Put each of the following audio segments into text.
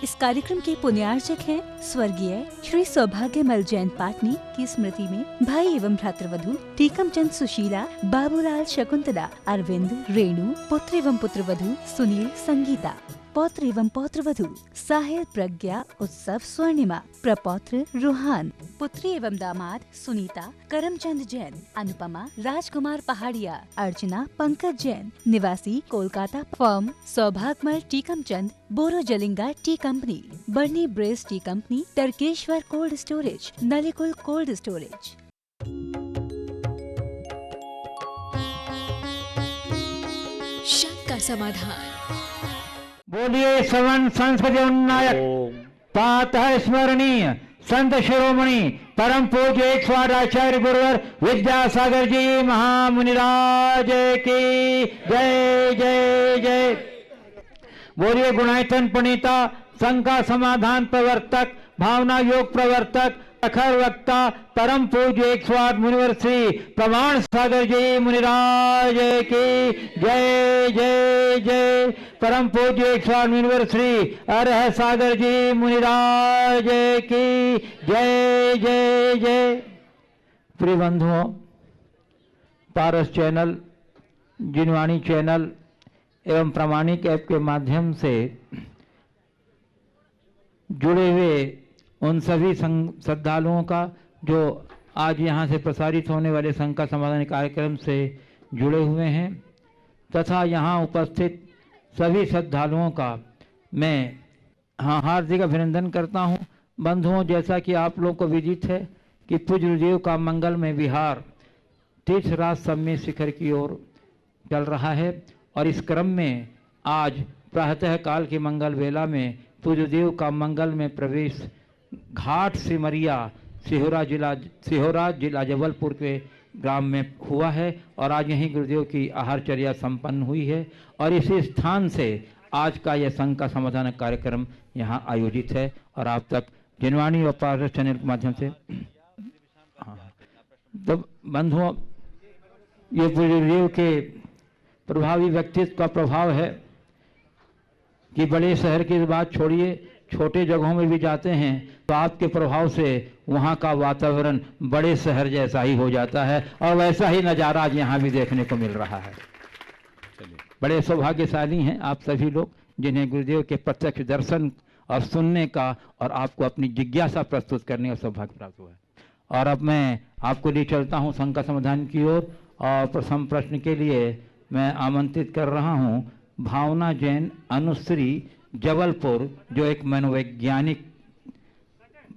इस कार्यक्रम के पुण्यार्चक हैं स्वर्गीय श्री सौभाग्यमल जैन पाटनी की स्मृति में भाई एवं भ्रातृवधू टीकम चंद सुशीला, बाबूलाल, शकुंतला, अरविंद, रेणु, पुत्र एवं पुत्रवधू सुनील, संगीता, पौत्र एवं पौत्रवधू साहिल, प्रज्ञा, उत्सव, स्वर्णिमा, प्रपौत्र रूहान, पुत्री एवं दामाद सुनीता, करमचंद जैन, अनुपमा, राजकुमार पहाड़िया, अर्चना, पंकज जैन, निवासी Kolkata, firm Saubhagyamal Tikam Chand, Boro Jalinga tea company, Burnie Braes tea company, Tarkeshwar cold storage, Nalikul cold storage. शंका समाधान। बोलिए सवन संस्कृति उन्नायक प्रातः स्मरणीय संत शिरोमणि परम पूज्य एक स्वादाचार्य गुरुवर विद्यासागर जी महामुनिराज की जय जय जय। बोलिए गुणायतन पुनीता शंका समाधान प्रवर्तक भावना योग प्रवर्तक अखर वक्ता परम पूज्य एक स्वाद मुनिवर श्री प्रमाण सागर जी मुनिराज की जय जय जय। परम पूज्य एक स्वाद मुनिवर श्री अरह सागर जी मुनिराज की जय जय जय। प्रिय बंधुओं, पारस चैनल, जिनवाणी चैनल एवं प्रामाणिक ऐप के माध्यम से जुड़े हुए उन सभी श्रद्धालुओं का जो आज यहाँ से प्रसारित होने वाले शंका समाधान कार्यक्रम से जुड़े हुए हैं तथा यहाँ उपस्थित सभी श्रद्धालुओं का मैं हार्दिक अभिनंदन करता हूँ। बंधुओं, जैसा कि आप लोग को विदित है कि पूज्य गुरुदेव का मंगलमय विहार तीर्थराज सम्य शिखर की ओर चल रहा है और इस क्रम में आज प्रातः काल की मंगल वेला में पूज्य गुरुदेव का मंगलमय प्रवेश घाट सिमरिया सिहोरा जिला जबलपुर के ग्राम में हुआ है और आज यहीं गुरुदेव की आहारचर्या संपन्न हुई है और इसी स्थान से आज का यह शंका समाधान कार्यक्रम यहाँ आयोजित है और आप तक जिनवाणी और पारस चैनल के माध्यम से तो बंधुओं, ये गुरुदेव के प्रभावी व्यक्तित्व का प्रभाव है कि बड़े शहर की बात छोड़िए, छोटे जगहों में भी जाते हैं तो आपके प्रभाव से वहाँ का वातावरण बड़े शहर जैसा ही हो जाता है और वैसा ही नज़ारा आज यहाँ भी देखने को मिल रहा है। बड़े सौभाग्यशाली हैं आप सभी लोग जिन्हें गुरुदेव के प्रत्यक्ष दर्शन और सुनने का और आपको अपनी जिज्ञासा प्रस्तुत करने का सौभाग्य प्राप्त हुआ है। और अब मैं आपको ले चलता हूँ शंका समाधान की ओर और प्रथम प्रश्न के लिए मैं आमंत्रित कर रहा हूँ भावना जैन अनुश्री जबलपुर, जो एक मनोवैज्ञानिक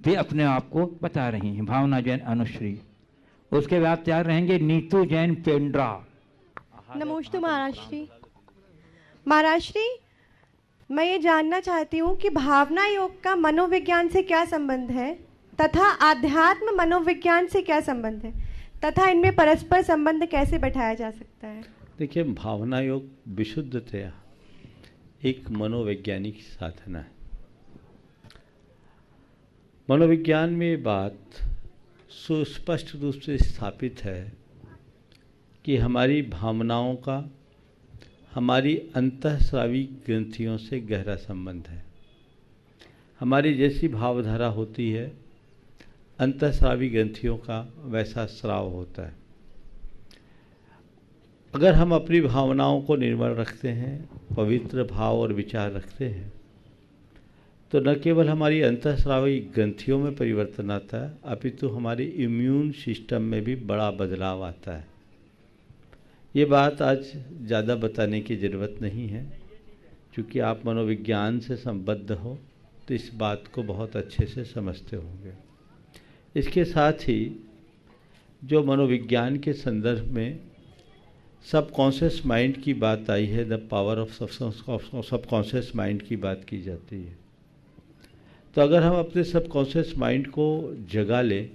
भी अपने आप को बता रही हैं। भावना जैन अनुश्री, उसके बाद तैयार रहेंगे नीतू जैन पेंड्रा। नमोस्तु महाराष्ट्री, मैं ये जानना चाहती हूँ कि भावना योग का मनोविज्ञान से क्या संबंध है तथा आध्यात्म मनोविज्ञान से क्या संबंध है तथा इनमें परस्पर संबंध कैसे बैठाया जा सकता है। देखिए, भावना योग विशुद्धतया एक मनोवैज्ञानिक साधना है। मनोविज्ञान में बात सुस्पष्ट रूप से स्थापित है कि हमारी भावनाओं का हमारी अंतःस्रावी ग्रंथियों से गहरा संबंध है। हमारी जैसी भावधारा होती है, अंतःस्रावी ग्रंथियों का वैसा स्राव होता है। अगर हम अपनी भावनाओं को निर्मल रखते हैं, पवित्र भाव और विचार रखते हैं, तो न केवल हमारी अंतःस्रावी ग्रंथियों में परिवर्तन आता है, अपितु हमारे इम्यून सिस्टम में भी बड़ा बदलाव आता है। ये बात आज ज़्यादा बताने की ज़रूरत नहीं है, क्योंकि आप मनोविज्ञान से संबद्ध हो तो इस बात को बहुत अच्छे से समझते होंगे। इसके साथ ही जो मनोविज्ञान के संदर्भ में सबकॉन्शियस माइंड की बात आई है, the power of subconscious mind की बात की जाती है, तो अगर हम अपने सबकॉन्शियस माइंड को जगा लें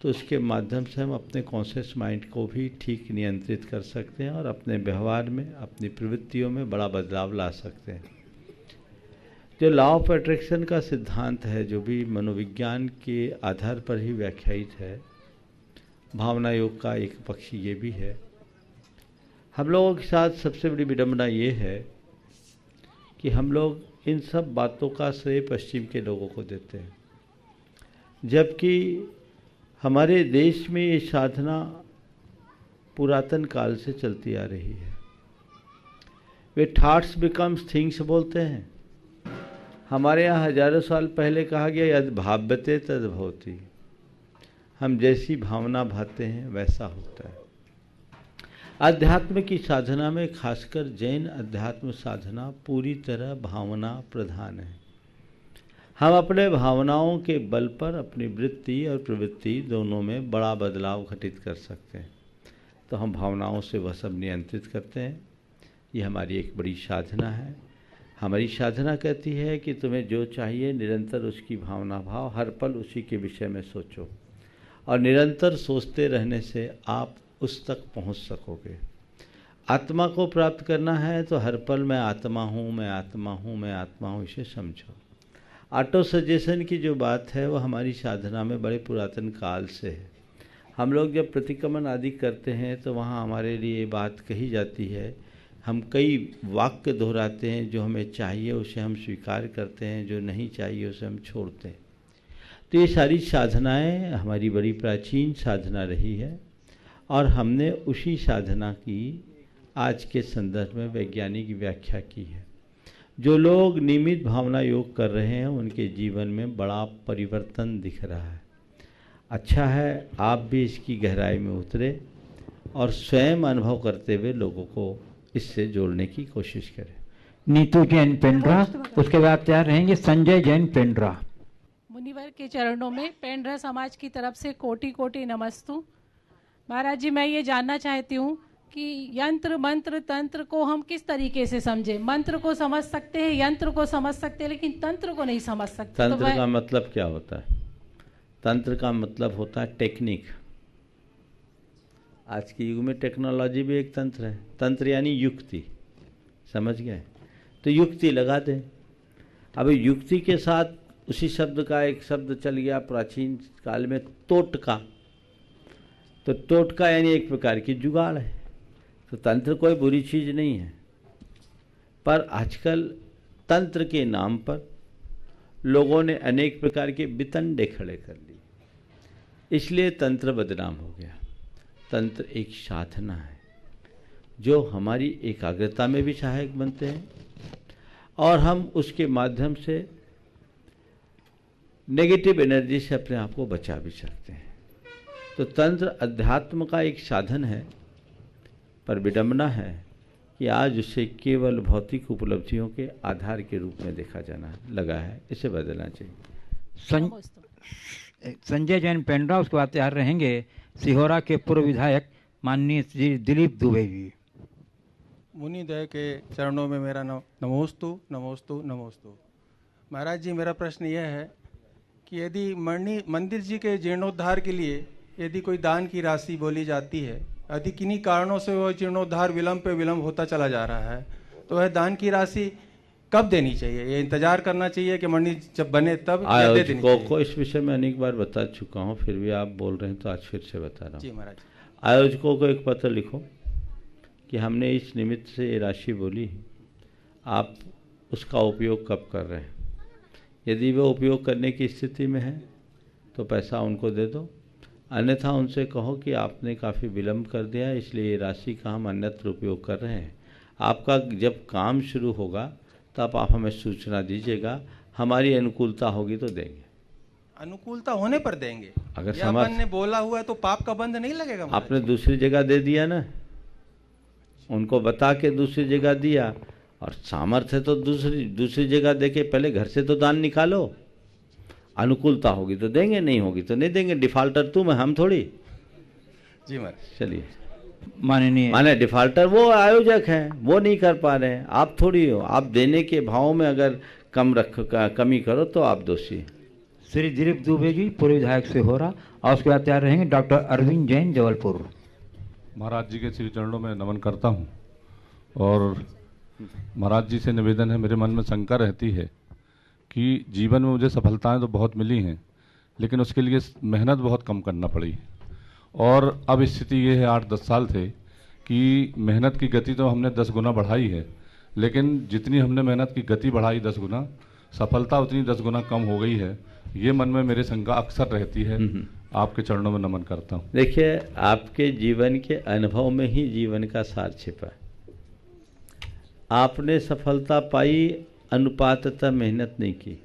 तो उसके माध्यम से हम अपने कॉन्शियस माइंड को भी ठीक नियंत्रित कर सकते हैं और अपने व्यवहार में, अपनी प्रवृत्तियों में बड़ा बदलाव ला सकते हैं। जो लॉ ऑफ अट्रैक्शन का सिद्धांत है, जो भी मनोविज्ञान के आधार पर ही व्याख्यायित है, भावना योग का एक पक्ष ये भी है। हम लोगों के साथ सबसे बड़ी विडंबना ये है कि हम लोग इन सब बातों का श्रेय पश्चिम के लोगों को देते हैं, जबकि हमारे देश में ये साधना पुरातन काल से चलती आ रही है। वे थॉट्स बिकम्स थिंग्स बोलते हैं। हमारे यहाँ हजारों साल पहले कहा गया यद भाव्यते तद भवति, हम जैसी भावना भाते हैं वैसा होता है। अध्यात्म की साधना में खासकर जैन अध्यात्म साधना पूरी तरह भावना प्रधान है। हम अपने भावनाओं के बल पर अपनी वृत्ति और प्रवृत्ति दोनों में बड़ा बदलाव घटित कर सकते हैं। तो हम भावनाओं से वह सब नियंत्रित करते हैं। ये हमारी एक बड़ी साधना है। हमारी साधना कहती है कि तुम्हें जो चाहिए निरंतर उसकी भावना भाव, हर पल उसी के विषय में सोचो, और निरंतर सोचते रहने से आप उस तक पहुंच सकोगे। आत्मा को प्राप्त करना है तो हर पल मैं आत्मा हूँ, मैं आत्मा हूँ, मैं आत्मा हूँ, इसे समझो। ऑटो सजेशन की जो बात है वो हमारी साधना में बड़े पुरातन काल से है। हम लोग जब प्रतिक्रमण आदि करते हैं तो वहाँ हमारे लिए ये बात कही जाती है, हम कई वाक्य दोहराते हैं, जो हमें चाहिए उसे हम स्वीकार करते हैं, जो नहीं चाहिए उसे हम छोड़ते हैं। तो ये सारी साधनाएं हमारी बड़ी प्राचीन साधना रही है, और हमने उसी साधना की आज के संदर्भ में वैज्ञानिक व्याख्या की है। जो लोग नियमित भावना योग कर रहे हैं उनके जीवन में बड़ा परिवर्तन दिख रहा है। अच्छा है आप भी इसकी गहराई में उतरे और स्वयं अनुभव करते हुए लोगों को इससे जोड़ने की कोशिश करें। नीतू जैन पेंड्रा, उसके बाद तैयार रहेंगे संजय जैन पेंड्रा। मुनिवर के चरणों में पेंड्रा समाज की तरफ से कोटि कोटि नमस्तु। महाराज जी, मैं ये जानना चाहती हूँ कि यंत्र मंत्र तंत्र को हम किस तरीके से समझें। मंत्र को समझ सकते हैं, यंत्र को समझ सकते हैं, लेकिन तंत्र को नहीं समझ सकते। तंत्र का मतलब क्या होता है? तंत्र का मतलब होता है टेक्निक। आज के युग में टेक्नोलॉजी भी एक तंत्र है। तंत्र यानी युक्ति, समझ गए? तो युक्ति लगा दें। अब युक्ति के साथ उसी शब्द का एक शब्द चल गया प्राचीन काल में, टोटका। तो टोटका यानी एक प्रकार की जुगाड़ है। तो तंत्र कोई बुरी चीज़ नहीं है, पर आजकल तंत्र के नाम पर लोगों ने अनेक प्रकार के वितंडे खड़े कर लिए, इसलिए तंत्र बदनाम हो गया। तंत्र एक साधना है जो हमारी एकाग्रता में भी सहायक बनते हैं, और हम उसके माध्यम से नेगेटिव एनर्जी से अपने आप को बचा भी सकते हैं। तो तंत्र अध्यात्म का एक साधन है, पर विडंबना है कि आज उसे केवल भौतिक उपलब्धियों के आधार के रूप में देखा जाना लगा है। इसे बदलना चाहिए। संजय जैन पेंड्रा, उसके बाद तैयार रहेंगे सिहोरा के पूर्व विधायक माननीय श्री दिलीप दुबे जी। मुनिदय के चरणों में मेरा नमोस्तु नमोस्तु नमोस्तु। महाराज जी, मेरा प्रश्न यह है कि यदि मंदिर जी के जीर्णोद्धार के लिए यदि कोई दान की राशि बोली जाती है, यदि किन्हीं कारणों से वह जीर्णोद्धार विलंब पे विलंब होता चला जा रहा है, तो वह दान की राशि कब देनी चाहिए? ये इंतजार करना चाहिए कि मंदिर जब बने तब दे देनी चाहिए? को इस विषय में अनेक बार बता चुका हूँ, फिर भी आप बोल रहे हैं तो आज फिर से बता रहा हूँ। जी महाराज। आयोजकों को एक पत्र लिखो कि हमने इस निमित्त से ये राशि बोली, आप उसका उपयोग कब कर रहे हैं। यदि वो उपयोग करने की स्थिति में है तो पैसा उनको दे दो, अन्यथा उनसे कहो कि आपने काफ़ी विलंब कर दिया है, इसलिए ये राशि का हम अन्यत्र उपयोग कर रहे हैं। आपका जब काम शुरू होगा तब आप हमें सूचना दीजिएगा, हमारी अनुकूलता होगी तो देंगे। अनुकूलता होने पर देंगे? अगर अपन ने बोला हुआ है तो पाप का बंध नहीं लगेगा? आपने दूसरी जगह दे दिया ना, उनको बता के दूसरी जगह दिया, और सामर्थ्य तो दूसरी जगह दे के पहले घर से तो दान निकालो। अनुकूलता होगी तो देंगे, नहीं होगी तो नहीं देंगे। डिफॉल्टर तुम है, हम थोड़ी। जी महाराज। चलिए। माने डिफॉल्टर वो आयोजक हैं, वो नहीं कर पा रहे हैं, आप थोड़ी हो। आप देने के भाव में अगर कमी करो तो आप दोषी हैं। श्री दिलीप दुबे जी, पूर्व विधायक सिहोरा, और उसके बाद तैयार रहेंगे डॉक्टर अरविंद जैन जबलपुर। महाराज जी के श्री चरणों में नमन करता हूँ, और महाराज जी से निवेदन है, मेरे मन में शंका रहती है कि जीवन में मुझे सफलताएं तो बहुत मिली हैं, लेकिन उसके लिए मेहनत बहुत कम करना पड़ी, और अब स्थिति ये है 8-10 साल थे कि मेहनत की गति तो हमने 10 गुना बढ़ाई है, लेकिन जितनी हमने मेहनत की गति बढ़ाई 10 गुना, सफलता उतनी 10 गुना कम हो गई है। ये मन में मेरे शंका अक्सर रहती है। आपके चरणों में नमन करता हूँ। देखिए, आपके जीवन के अनुभव में ही जीवन का सार छिपा है। आपने सफलता पाई, अनुपाततः मेहनत नहीं की।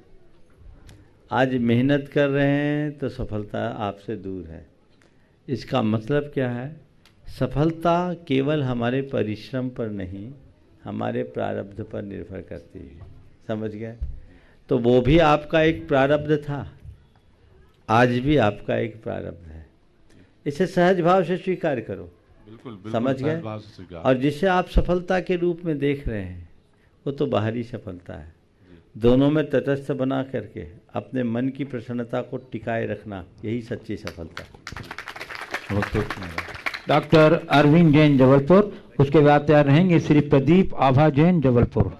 आज मेहनत कर रहे हैं तो सफलता आपसे दूर है। इसका मतलब क्या है? सफलता केवल हमारे परिश्रम पर नहीं, हमारे प्रारब्ध पर निर्भर करती है। समझ गए? तो वो भी आपका एक प्रारब्ध था, आज भी आपका एक प्रारब्ध है। इसे सहज भाव से स्वीकार करो। बिल्कुल समझ गए? और जिसे आप सफलता के रूप में देख रहे हैं वो तो बाहरी सफलता है। दोनों में तटस्थ बना करके अपने मन की प्रसन्नता को टिकाए रखना, यही सच्ची सफलता है। डॉक्टर अरविंद जैन जबलपुर, उसके बाद तैयार रहेंगे श्री प्रदीप आभा जैन जबलपुर।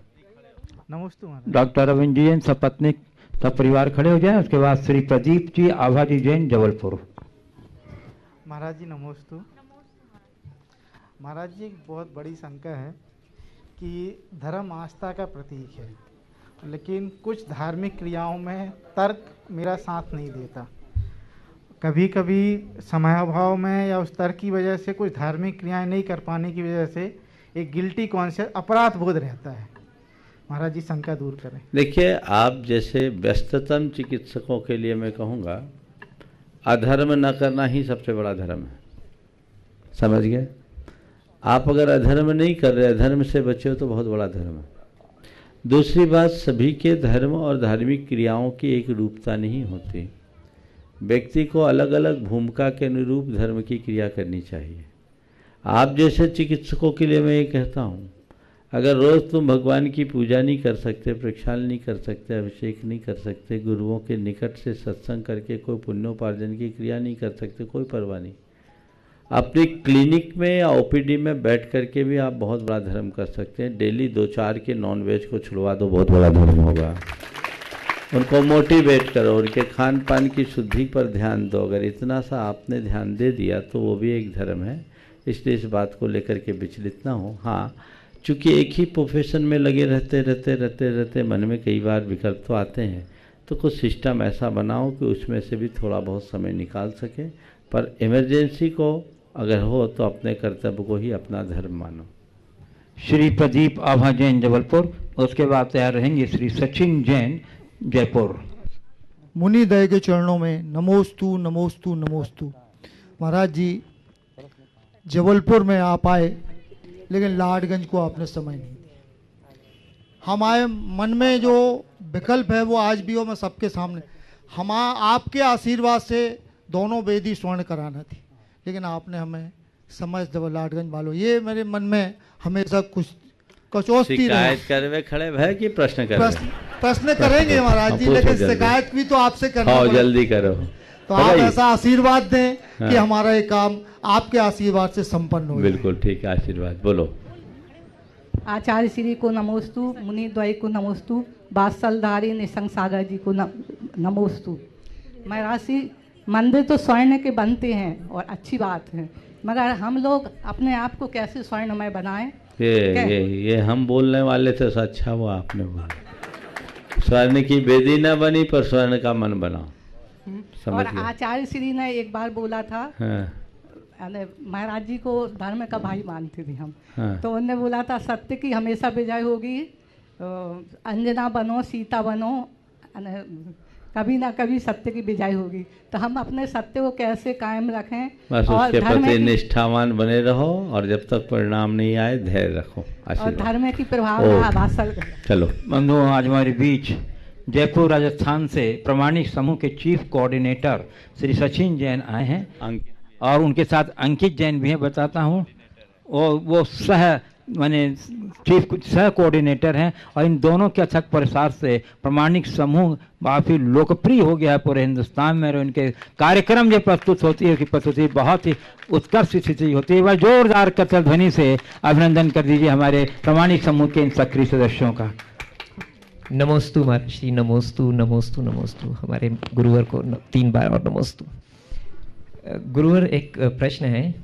नमस्ते महाराज। डॉक्टर अरविंद जैन सपत्नी सब परिवार खड़े हो जाएं, उसके बाद श्री प्रदीप जी आभा जी जैन जबलपुर। महाराज जी नमस्ते। महाराज जी एक बहुत बड़ी शंका है कि धर्म आस्था का प्रतीक है, लेकिन कुछ धार्मिक क्रियाओं में तर्क मेरा साथ नहीं देता। कभी कभी समयाभाव में या उस तर्क की वजह से कुछ धार्मिक क्रियाएं नहीं कर पाने की वजह से एक गिल्टी कॉन्शियस, अपराध बोध रहता है। महाराज जी शंका दूर करें। देखिए, आप जैसे व्यस्ततम चिकित्सकों के लिए मैं कहूँगा, अधर्म न करना ही सबसे बड़ा धर्म है। समझ गए? आप अगर अधर्म नहीं कर रहे, अधर्म से बचे हो तो बहुत बड़ा धर्म है। दूसरी बात, सभी के धर्म और धार्मिक क्रियाओं की एक रूपता नहीं होती। व्यक्ति को अलग अलग भूमिका के अनुरूप धर्म की क्रिया करनी चाहिए। आप जैसे चिकित्सकों के लिए मैं ये कहता हूँ, अगर रोज़ तुम भगवान की पूजा नहीं कर सकते, प्रक्षालन नहीं कर सकते, अभिषेक नहीं कर सकते, गुरुओं के निकट से सत्संग करके कोई पुण्योपार्जन की क्रिया नहीं कर सकते, कोई परवाह नहीं। अपनी क्लिनिक में या ओपीडी में बैठ करके भी आप बहुत बड़ा धर्म कर सकते हैं। डेली 2-4 के नॉनवेज को छुड़वा दो, बहुत बड़ा धर्म होगा। उनको मोटिवेट करो, उनके खान पान की शुद्धि पर ध्यान दो। अगर इतना सा आपने ध्यान दे दिया तो वो भी एक धर्म है। इसलिए इस बात को लेकर के विचलित ना हो। हाँ, चूँकि एक ही प्रोफेशन में लगे रहते मन में कई बार विकल्प तो आते हैं, तो कुछ सिस्टम ऐसा बनाओ कि उसमें से भी थोड़ा बहुत समय निकाल सके। पर इमरजेंसी को अगर हो तो अपने कर्तव्य को ही अपना धर्म मानो। श्री प्रदीप आभा जैन जबलपुर, उसके बाद तैयार रहेंगे श्री सचिन जैन जयपुर। मुनि दय के चरणों में नमोस्तु नमोस्तु नमोस्तु। महाराज जी, जबलपुर में आप आए लेकिन लाडगंज को आपने समय नहीं दिया। हमारे मन में जो विकल्प है वो आज भी हो, मैं सबके सामने, आपके आशीर्वाद से दोनों वेदी स्वर्ण कराना थी, लेकिन आपने हमें समझ दो लाडगंज वालों। ये मेरे मन में हमेशा कुछ कचौस्ती रहा। शिकायत करवे खड़े भय कि प्रश्न प्रश्न करेंगे महाराज जी, लेकिन शिकायत भी तो आपसे करनी है। जल्दी करो। तो आप ऐसा आशीर्वाद दें कि हमारा ये काम आपके आशीर्वाद से संपन्न हो। बिल्कुल ठीक है, आशीर्वाद बोलो। आचार्य श्री को नमोस्तु, मुनि द्वय को नमोस्तु, बात्सलधारी निसंग सागर जी को नमोस्तु। महाराज जी, मंदिर तो स्वर्ण के बनते हैं और अच्छी बात है, मगर हम लोग अपने आप को कैसे स्वर्णमय बनाएं? ये हम बोलने वाले थे, अच्छा हुआ आपने बोला। स्वर्ण की बेदी न बनी पर स्वर्ण का मन बना। और आचार्य श्री ने एक बार बोला था, महाराज जी को धर्म का भाई मानते थे हम, तो उन्होंने बोला था सत्य की हमेशा विजय होगी, अंजना बनो सीता बनो, कभी ना कभी सत्य की विजय होगी। तो हम अपने सत्य को कैसे कायम रखें? बस और उसके प्रति निष्ठावान बने रहो, और जब तक परिणाम नहीं आए धैर्य रखो। और धर्म की प्रभाव। चलो बंधुओं, आज हमारे बीच जयपुर राजस्थान से प्रमाणिक समूह के चीफ कोऑर्डिनेटर श्री सचिन जैन आए हैं, और उनके साथ अंकित जैन भी हैं। बताता हूँ, वो सह कोऑर्डिनेटर हैं, और इन दोनों के अथक प्रसार से प्रमाणिक समूह काफ़ी लोकप्रिय हो गया है पूरे हिंदुस्तान में। और इनके कार्यक्रम जो प्रस्तुत होती है, उसकी प्रस्तुति बहुत ही उत्कृष्ट स्थिति होती है। वह जोरदार करतल ध्वनि से अभिनंदन कर दीजिए हमारे प्रमाणिक समूह के इन सक्रिय सदस्यों का। नमोस्तु महर्षि, नमोस्तु नमोस्तु नमोस्तु। हमारे गुरुवर को 3 बार और नमोस्तु। गुरुवर, एक प्रश्न है,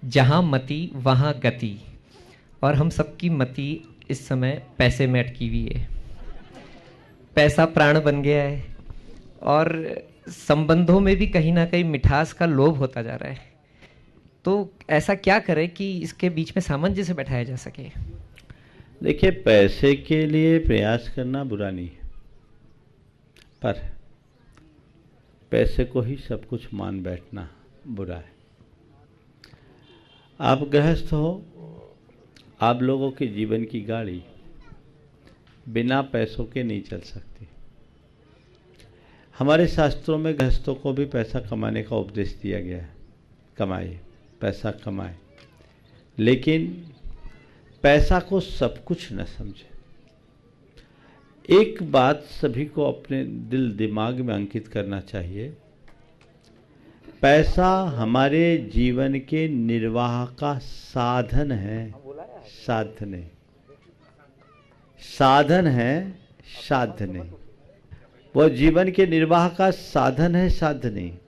जहाँ मति वहाँ गति, और हम सबकी मति इस समय पैसे में अटकी हुई है। पैसा प्राण बन गया है और संबंधों में भी कहीं ना कहीं मिठास का लोभ होता जा रहा है। तो ऐसा क्या करें कि इसके बीच में सामंजस्य बैठाया जा सके? देखिए, पैसे के लिए प्रयास करना बुरा नहीं है, पर पैसे को ही सब कुछ मान बैठना बुरा है। आप गृहस्थ हो, आप लोगों के जीवन की गाड़ी बिना पैसों के नहीं चल सकती। हमारे शास्त्रों में गृहस्थों को भी पैसा कमाने का उपदेश दिया गया है, कमाइए, पैसा कमाए, लेकिन पैसा को सब कुछ न समझे। एक बात सभी को अपने दिल दिमाग में अंकित करना चाहिए, पैसा हमारे जीवन के निर्वाह का साधन है, साधन है, साधन है, साधन है। वो जीवन के निर्वाह का साधन है, साधन है।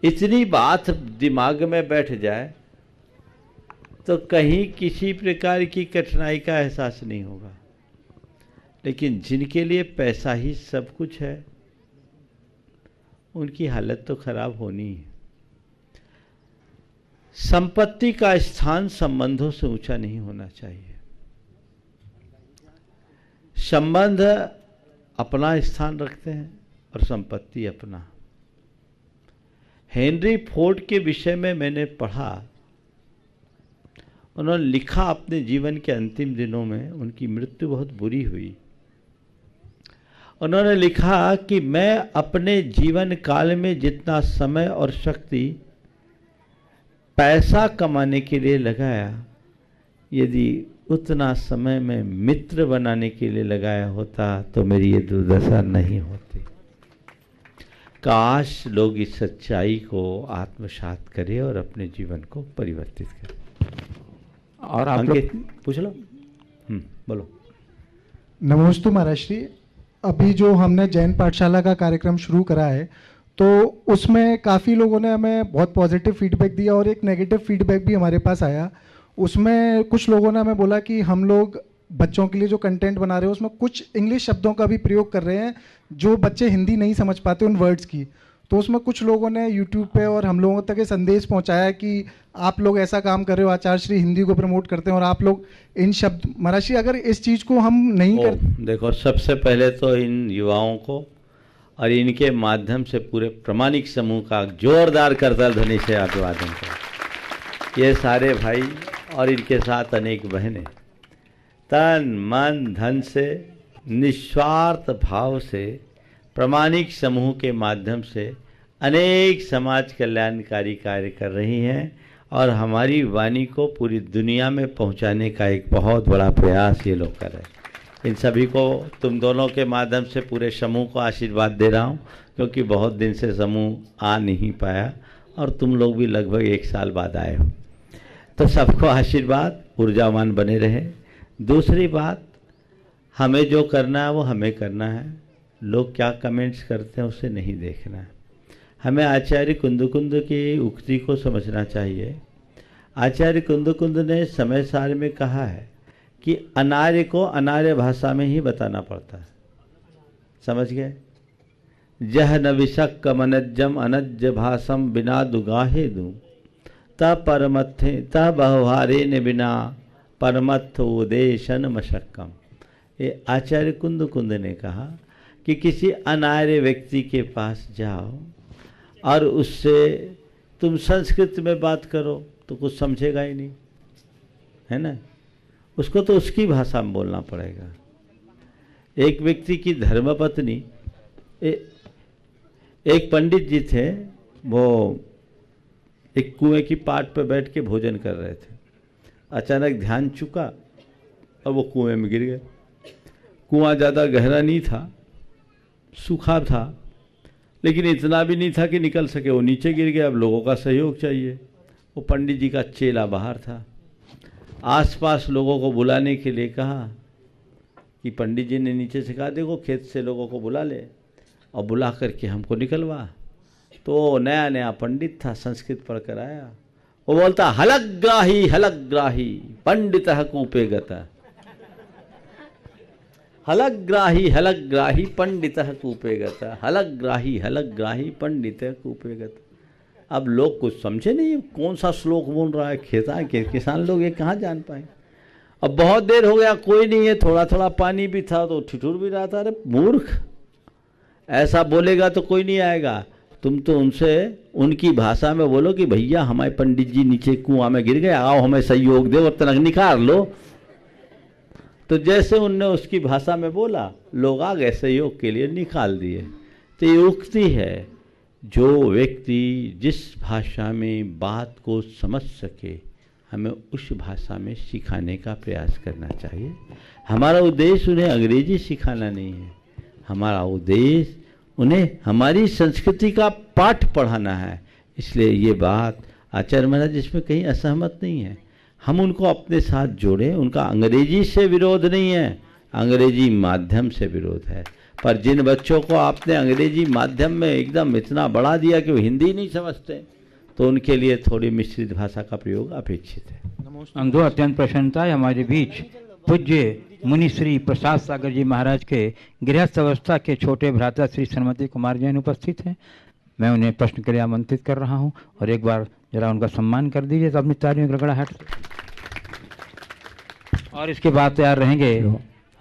इतनी बात दिमाग में बैठ जाए तो कहीं किसी प्रकार की कठिनाई का एहसास नहीं होगा। लेकिन जिनके लिए पैसा ही सब कुछ है, उनकी हालत तो खराब होनी है। संपत्ति का स्थान संबंधों से ऊंचा नहीं होना चाहिए। संबंध अपना स्थान रखते हैं और संपत्ति अपना। हेनरी फोर्ड के विषय में मैंने पढ़ा, उन्होंने लिखा अपने जीवन के अंतिम दिनों में, उनकी मृत्यु बहुत बुरी हुई। उन्होंने लिखा कि मैं अपने जीवन काल में जितना समय और शक्ति पैसा कमाने के लिए लगाया, यदि उतना समय में मित्र बनाने के लिए लगाया होता तो मेरी ये दुर्दशा नहीं होती। काश लोग इस सच्चाई को आत्मसात करें और अपने जीवन को परिवर्तित करें। और आप लोग पूछ लो। बोलो। नमोस्तु महाराज श्री, अभी जो हमने जैन पाठशाला का कार्यक्रम शुरू करा है, तो उसमें काफ़ी लोगों ने हमें बहुत पॉजिटिव फीडबैक दिया और एक नेगेटिव फीडबैक भी हमारे पास आया। उसमें कुछ लोगों ने हमें बोला कि हम लोग बच्चों के लिए जो कंटेंट बना रहे हैं उसमें कुछ इंग्लिश शब्दों का भी प्रयोग कर रहे हैं जो बच्चे हिंदी नहीं समझ पाते उन वर्ड्स की। तो उसमें कुछ लोगों ने यूट्यूब पे और हम लोगों तक ये संदेश पहुंचाया कि आप लोग ऐसा काम कर रहे हो, आचार्य श्री हिंदी को प्रमोट करते हैं और आप लोग इन शब्द, महाराज श्री अगर इस चीज़ को हम नहीं कर, देखो, सबसे पहले तो इन युवाओं को और इनके माध्यम से पूरे प्रामाणिक समूह का जोरदार करताल ध्वनि से अभिवादन करें। ये सारे भाई और इनके साथ अनेक बहनें तन मन धन से निस्वार्थ भाव से प्रामाणिक समूह के माध्यम से अनेक समाज कल्याणकारी कार्य कर रही हैं और हमारी वाणी को पूरी दुनिया में पहुंचाने का एक बहुत बड़ा प्रयास ये लोग कर रहे हैं। इन सभी को तुम दोनों के माध्यम से पूरे समूह को आशीर्वाद दे रहा हूं, क्योंकि बहुत दिन से समूह आ नहीं पाया और तुम लोग भी लगभग 1 साल बाद आए हो। तो सबको आशीर्वाद, ऊर्जावान बने रहे। दूसरी बात, हमें जो करना है वो हमें करना है, लोग क्या कमेंट्स करते हैं उसे नहीं देखना है। हमें आचार्य कुंदकुंद की उक्ति को समझना चाहिए। आचार्य कुंदकुंद ने समय सार में कहा है कि अनार्य को अनार्य भाषा में ही बताना पड़ता है। समझ गए? जह न विशक्क मनज्जम अनज्ज भाषम बिना दुगाहे दूँ त परमत्थे त बहुहारे न बिना परमत्थ उदेशन मशक्कम। ये आचार्य कुंदकुंद ने कहा कि किसी अनार्य व्यक्ति के पास जाओ और उससे तुम संस्कृत में बात करो तो कुछ समझेगा ही नहीं, है ना? उसको तो उसकी भाषा में बोलना पड़ेगा। एक व्यक्ति की धर्मपत्नी, एक पंडित जी थे, वो एक कुएं की पाट पर बैठ के भोजन कर रहे थे। अचानक ध्यान चुका और वो कुएं में गिर गए। कुआं ज़्यादा गहरा नहीं था, सूखा था, लेकिन इतना भी नहीं था कि निकल सके, वो नीचे गिर गया। अब लोगों का सहयोग चाहिए। वो पंडित जी का चेला बाहर था। आसपास लोगों को बुलाने के लिए कहा कि पंडित जी ने नीचे से कहा, देखो खेत से लोगों को बुला ले और बुला करके हमको निकलवा। तो नया नया पंडित था, संस्कृत पढ़कर आया। वो बोलता, हलग्राही हलग्राही, पंडितः कूपे गतः। हलग्राही हलग्राही पंडितः कूपे गतः, हलग्राही पंडितः कूपे गतः। अब लोग कुछ समझे नहीं कौन सा श्लोक बोल रहा है, किसान लोग ये कहाँ जान पाए। अब बहुत देर हो गया कोई नहीं है, थोड़ा थोड़ा पानी भी था तो ठिठुर भी रहा था। अरे मूर्ख, ऐसा बोलेगा तो कोई नहीं आएगा। तुम तो उनसे उनकी भाषा में बोलो कि भैया हमारे पंडित जी नीचे कुआं में गिर गए, आओ हमें सहयोग दे और तनक निकाल लो। तो जैसे उनने उसकी भाषा में बोला, लोग आ गए सहयोग के लिए, निकाल दिए। तो ये उक्ति है, जो व्यक्ति जिस भाषा में बात को समझ सके हमें उस भाषा में सिखाने का प्रयास करना चाहिए। हमारा उद्देश्य उन्हें अंग्रेजी सिखाना नहीं है, हमारा उद्देश्य उन्हें हमारी संस्कृति का पाठ पढ़ाना है। इसलिए ये बात आचार्य महाराज इसमें कहीं असहमत नहीं है। हम उनको अपने साथ जोड़ें, उनका अंग्रेजी से विरोध नहीं है, अंग्रेजी माध्यम से विरोध है। पर जिन बच्चों को आपने अंग्रेजी माध्यम में एकदम इतना बढ़ा दिया कि वो हिंदी नहीं समझते, तो उनके लिए थोड़ी मिश्रित भाषा का प्रयोग अपेक्षित है। हम दो अत्यंत प्रसन्नता है हमारे बीच पूज्य मुनि श्री प्रसाद सागर जी महाराज के गृहस्थ अवस्था के छोटे भ्राता श्री श्रीमती कुमार जैन उपस्थित हैं। मैं उन्हें प्रश्न के लिए आमंत्रित कर रहा हूं और एक बार जरा उनका सम्मान कर दीजिए तो अपनी तालियों की गड़गड़ाहट। और इसके बाद तैयार रहेंगे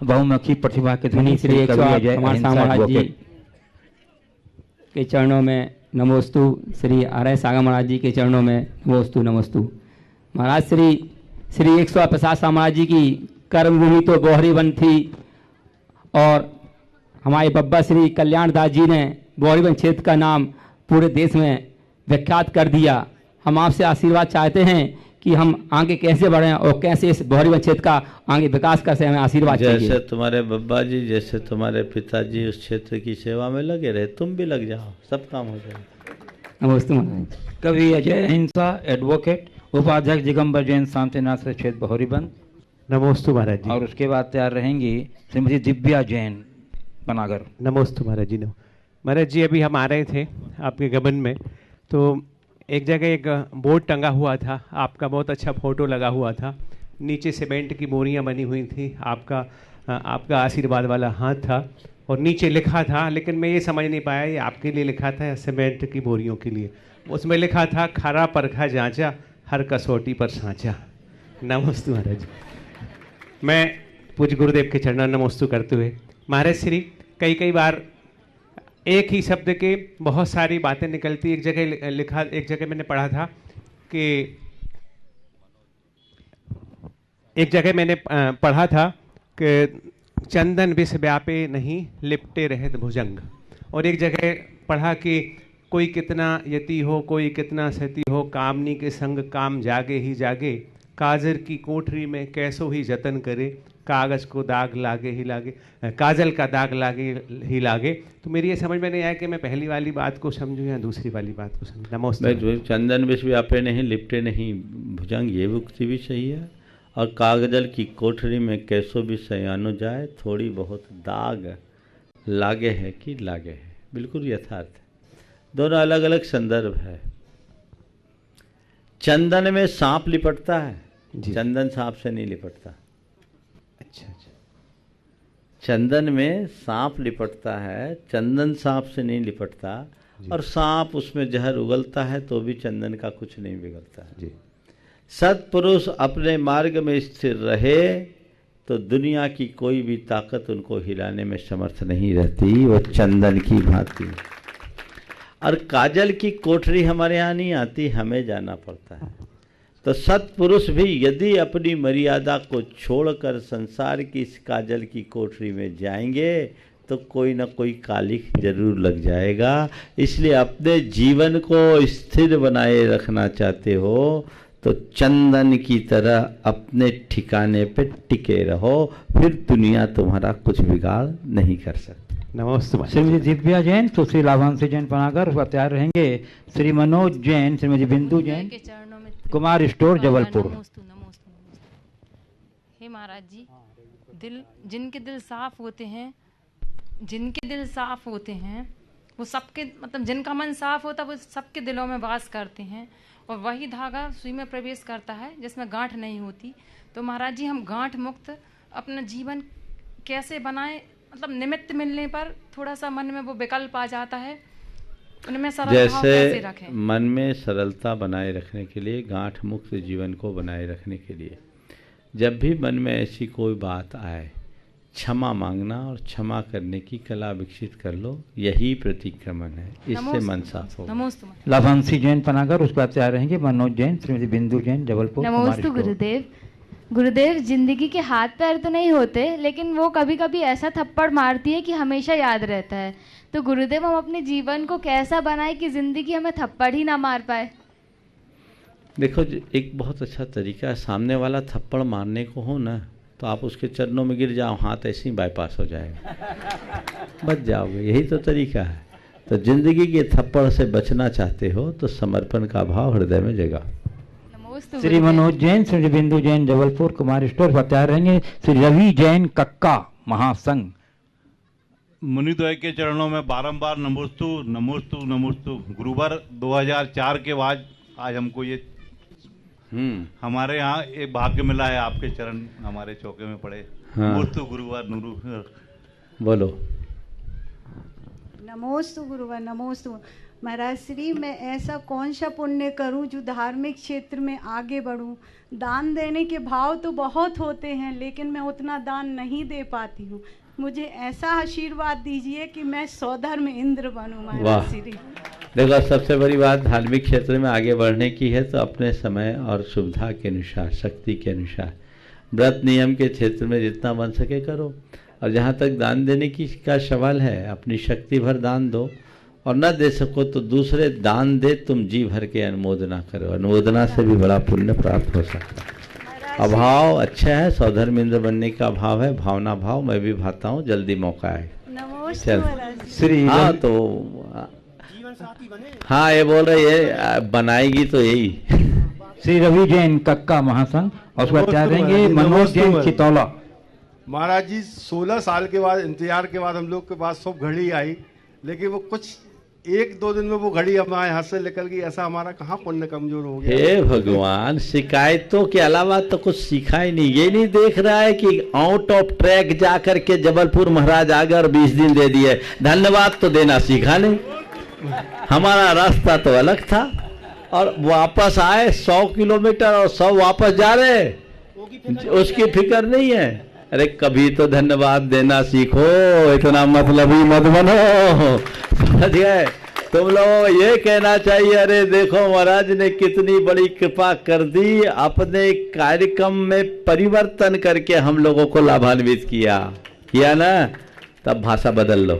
बहुमुखी प्रतिभा के धनी श्री महाराज जी के चरणों में नमोस्तु, श्री आर्य सागर महाराज जी के चरणों में नमोस्तु नमोस्तु। महाराज श्री 150 महाराज जी की कर्मभूमि तो बोहरीवन थी और हमारे बब्बा श्री कल्याण दास जी ने बोहरीवन क्षेत्र का नाम पूरे देश में विख्यात कर दिया। हम आपसे आशीर्वाद चाहते हैं कि हम आगे कैसे बढ़ें और कैसे इस बोहरीवन क्षेत्र का आगे विकास कर सकें, हमें आशीर्वाद चाहिए। जैसे तुम्हारे बब्बा जी, जैसे तुम्हारे पिताजी उस क्षेत्र की सेवा में लगे रहे, तुम भी लग जाओ, सब काम हो जाएगा। नमस्ते। कवि अजय हिंसा एडवोकेट उपाध्यक्ष दिगंबर जैन शांतिनाथ क्षेत्र बोहरीवन। नमोस्तु महाराज जी। और उसके बाद तैयार रहेंगी श्रीमती दिव्या जैन पनागर। नमोस्तु महाराज जी। महाराज जी अभी हम आ रहे थे आपके गमन में, तो एक जगह एक बोर्ड टंगा हुआ था, आपका बहुत अच्छा फोटो लगा हुआ था, नीचे सीमेंट की बोरियां बनी हुई थी, आपका आशीर्वाद वाला हाथ था और नीचे लिखा था, लेकिन मैं ये समझ नहीं पाया ये आपके लिए लिखा था या सीमेंट की बोरियों के लिए। उसमें लिखा था खरा परखा जांचा, हर कसौटी पर सांचा। नमोस्तु महाराज। मैं पूज्य गुरुदेव के चरणों नमोस्तु करते हुए, महाराज श्री कई बार एक ही शब्द के बहुत सारी बातें निकलती। एक जगह मैंने पढ़ा था कि चंदन विष व्यापे नहीं लिपटे रहत भुजंग, और एक जगह पढ़ा कि कोई कितना यति हो, कोई कितना सती हो, कामनी के संग काम जागे ही जागे, काजर की कोठरी में कैसो ही जतन करे, कागज को दाग लागे ही लागे, काजल का दाग लागे ही लागे। तो मेरी ये समझ में नहीं आया कि मैं पहली वाली बात को समझूं या दूसरी वाली बात को समझूं। नमस्ते। चंदन विष व्यापे नहीं लिपटे नहीं भुजंग, ये उक्ति भी सही है। और कागजल की कोठरी में कैसो भी सयानो जाए, थोड़ी बहुत दाग लागे है कि लागे है, बिल्कुल यथार्थ है। दोनों अलग अलग संदर्भ है। चंदन में सांप लिपटता है, चंदन सांप से नहीं लिपटता। अच्छा। चंदन में सांप लिपटता है, चंदन सांप से नहीं लिपटता। और सांप उसमें जहर उगलता है तो भी चंदन का कुछ नहीं बिगड़ता है। जी। सत्पुरुष अपने मार्ग में स्थिर रहे तो दुनिया की कोई भी ताकत उनको हिलाने में समर्थ नहीं रहती, वो चंदन की भांति। और काजल की कोठरी हमारे यहाँ नहीं आती, हमें जाना पड़ता है। तो सत्पुरुष भी यदि अपनी मर्यादा को छोड़कर संसार की इस काजल की कोठरी में जाएंगे तो कोई ना कोई कालिख जरूर लग जाएगा। इसलिए अपने जीवन को स्थिर बनाए रखना चाहते हो तो चंदन की तरह अपने ठिकाने पे टिके रहो, फिर दुनिया तुम्हारा कुछ बिगाड़ नहीं कर सकती। नमस्ते। श्रीमती दिव्या जैन, सुश्री लाभांशी जैन पनागर, तैयार रहेंगे श्री मनोज जैन, श्रीमती बिंदु जैन, कुमार स्टोर जबलपुर। हे महाराज जी, जिनके दिल साफ होते हैं वो सबके, मतलब जिनका मन साफ होता है वो सबके दिलों में वास करते हैं। और वही धागा सुई में प्रवेश करता है जिसमें गांठ नहीं होती। तो महाराज जी हम गांठ मुक्त अपना जीवन कैसे बनाएं, मतलब निमित्त मिलने पर थोड़ा सा मन में वो विकल्प आ जाता है, उनमें सरल भाव कैसे रखें? मन में सरलता बनाए रखने के लिए, गांठ मुक्त जीवन को बनाए रखने के लिए जब भी मन में ऐसी कोई बात आए, क्षमा मांगना और क्षमा करने की कला विकसित कर लो, यही प्रतिक्रमण है, इससे मन साफ होगा। लाभांशी जैन पनागर, उसके बाद तैयार रहेंगे मनोज जैन, श्रीमती बिंदु जैन जबलपुर। नमोस्तु गुरुदेव। गुरुदेव, जिंदगी के हाथ पैर तो नहीं होते, लेकिन वो कभी कभी ऐसा थप्पड़ मारती है कि हमेशा याद रहता है। तो गुरुदेव हम अपने जीवन को कैसा बनाए कि जिंदगी हमें थप्पड़ ही ना मार पाए? देखो, एक बहुत अच्छा तरीका है, सामने वाला थप्पड़ मारने को हो ना तो आप उसके चरणों में गिर जाओ, हाथ ऐसे ही बाईपास हो जाएगा, बच जाओगे, यही तो तरीका है। तो जिंदगी के थप्पड़ से बचना चाहते हो तो समर्पण का भाव हृदय में जगा। श्री मनोज जैन, श्री बिंदु जैन जबलपुर कुमार स्टोर पर तैयार रहेंगे श्री रवि जैन कक्का महासंघ। मुनिद्वय के चरणों में बारंबार नमोस्तु नमोस्तु नमोस्तु। गुरुवार 2004 के बाद आज हमको ये हमारे यहाँ एक भाग्य मिला है, आपके चरण हमारे चौके में पड़े। नमोस्तु गुरुवार नूरू। बोलो। नमोस्तु गुरुवार नमोस्तु। महाराज श्री, मैं ऐसा कौन सा पुण्य करूं जो धार्मिक क्षेत्र में आगे बढ़ूं? दान देने के भाव तो बहुत होते हैं, लेकिन मैं उतना दान नहीं दे पाती हूं। मुझे ऐसा आशीर्वाद दीजिए कि मैं सौधर्म इंद्र बनूं महाराज श्री। देखो, सबसे बड़ी बात धार्मिक क्षेत्र में आगे बढ़ने की है तो अपने समय और सुविधा के अनुसार, शक्ति के अनुसार, व्रत नियम के क्षेत्र में जितना बन सके करो। और जहाँ तक दान देने की का सवाल है, अपनी शक्ति भर दान दो, और न दे सको तो दूसरे दान दे, तुम जी भर के अनुमोदना करो। अनुमोदना से भी बड़ा पुण्य प्राप्त हो सकता है। अभाव अच्छा है, सौधर्म इंद्र बनने का भाव है, भावना भाव। मैं भी भाता हूँ, जल्दी मौका है। चल श्री। हाँ तो हाँ, ये बोल रही है बनाएगी तो यही। श्री रवि जैन कक्का महासंघ, और उसके बाद तैयार रहेंगे मनोज जैन चितौला। महाराज जी 16 साल के बाद इंतजार के बाद हम लोग के पास सब घड़ी आई, लेकिन वो कुछ 1-2 दिन में वो घड़ी हमारे हाथ से निकल गई। ऐसा हमारा कहाँ पुण्य कमजोर हो गया? हे भगवान, शिकायतों के अलावा तो कुछ सीखा ही नहीं। ये नहीं देख रहा है कि आउट ऑफ ट्रैक जा करके जबलपुर महाराज आ गए और 20 दिन दे दिए, धन्यवाद तो देना सीखा नहीं। हमारा रास्ता तो अलग था, और वापस आए 100 किलोमीटर और 100 वापस जा रहे, उसकी फिक्र नहीं है। अरे कभी तो धन्यवाद देना सीखो, इतना मतलबी मत बनो, समझ गए? तुम लोग ये कहना चाहिए, अरे देखो महाराज ने कितनी बड़ी कृपा कर दी, अपने कार्यक्रम में परिवर्तन करके हम लोगों को लाभान्वित किया ना, तब भाषा बदल लो।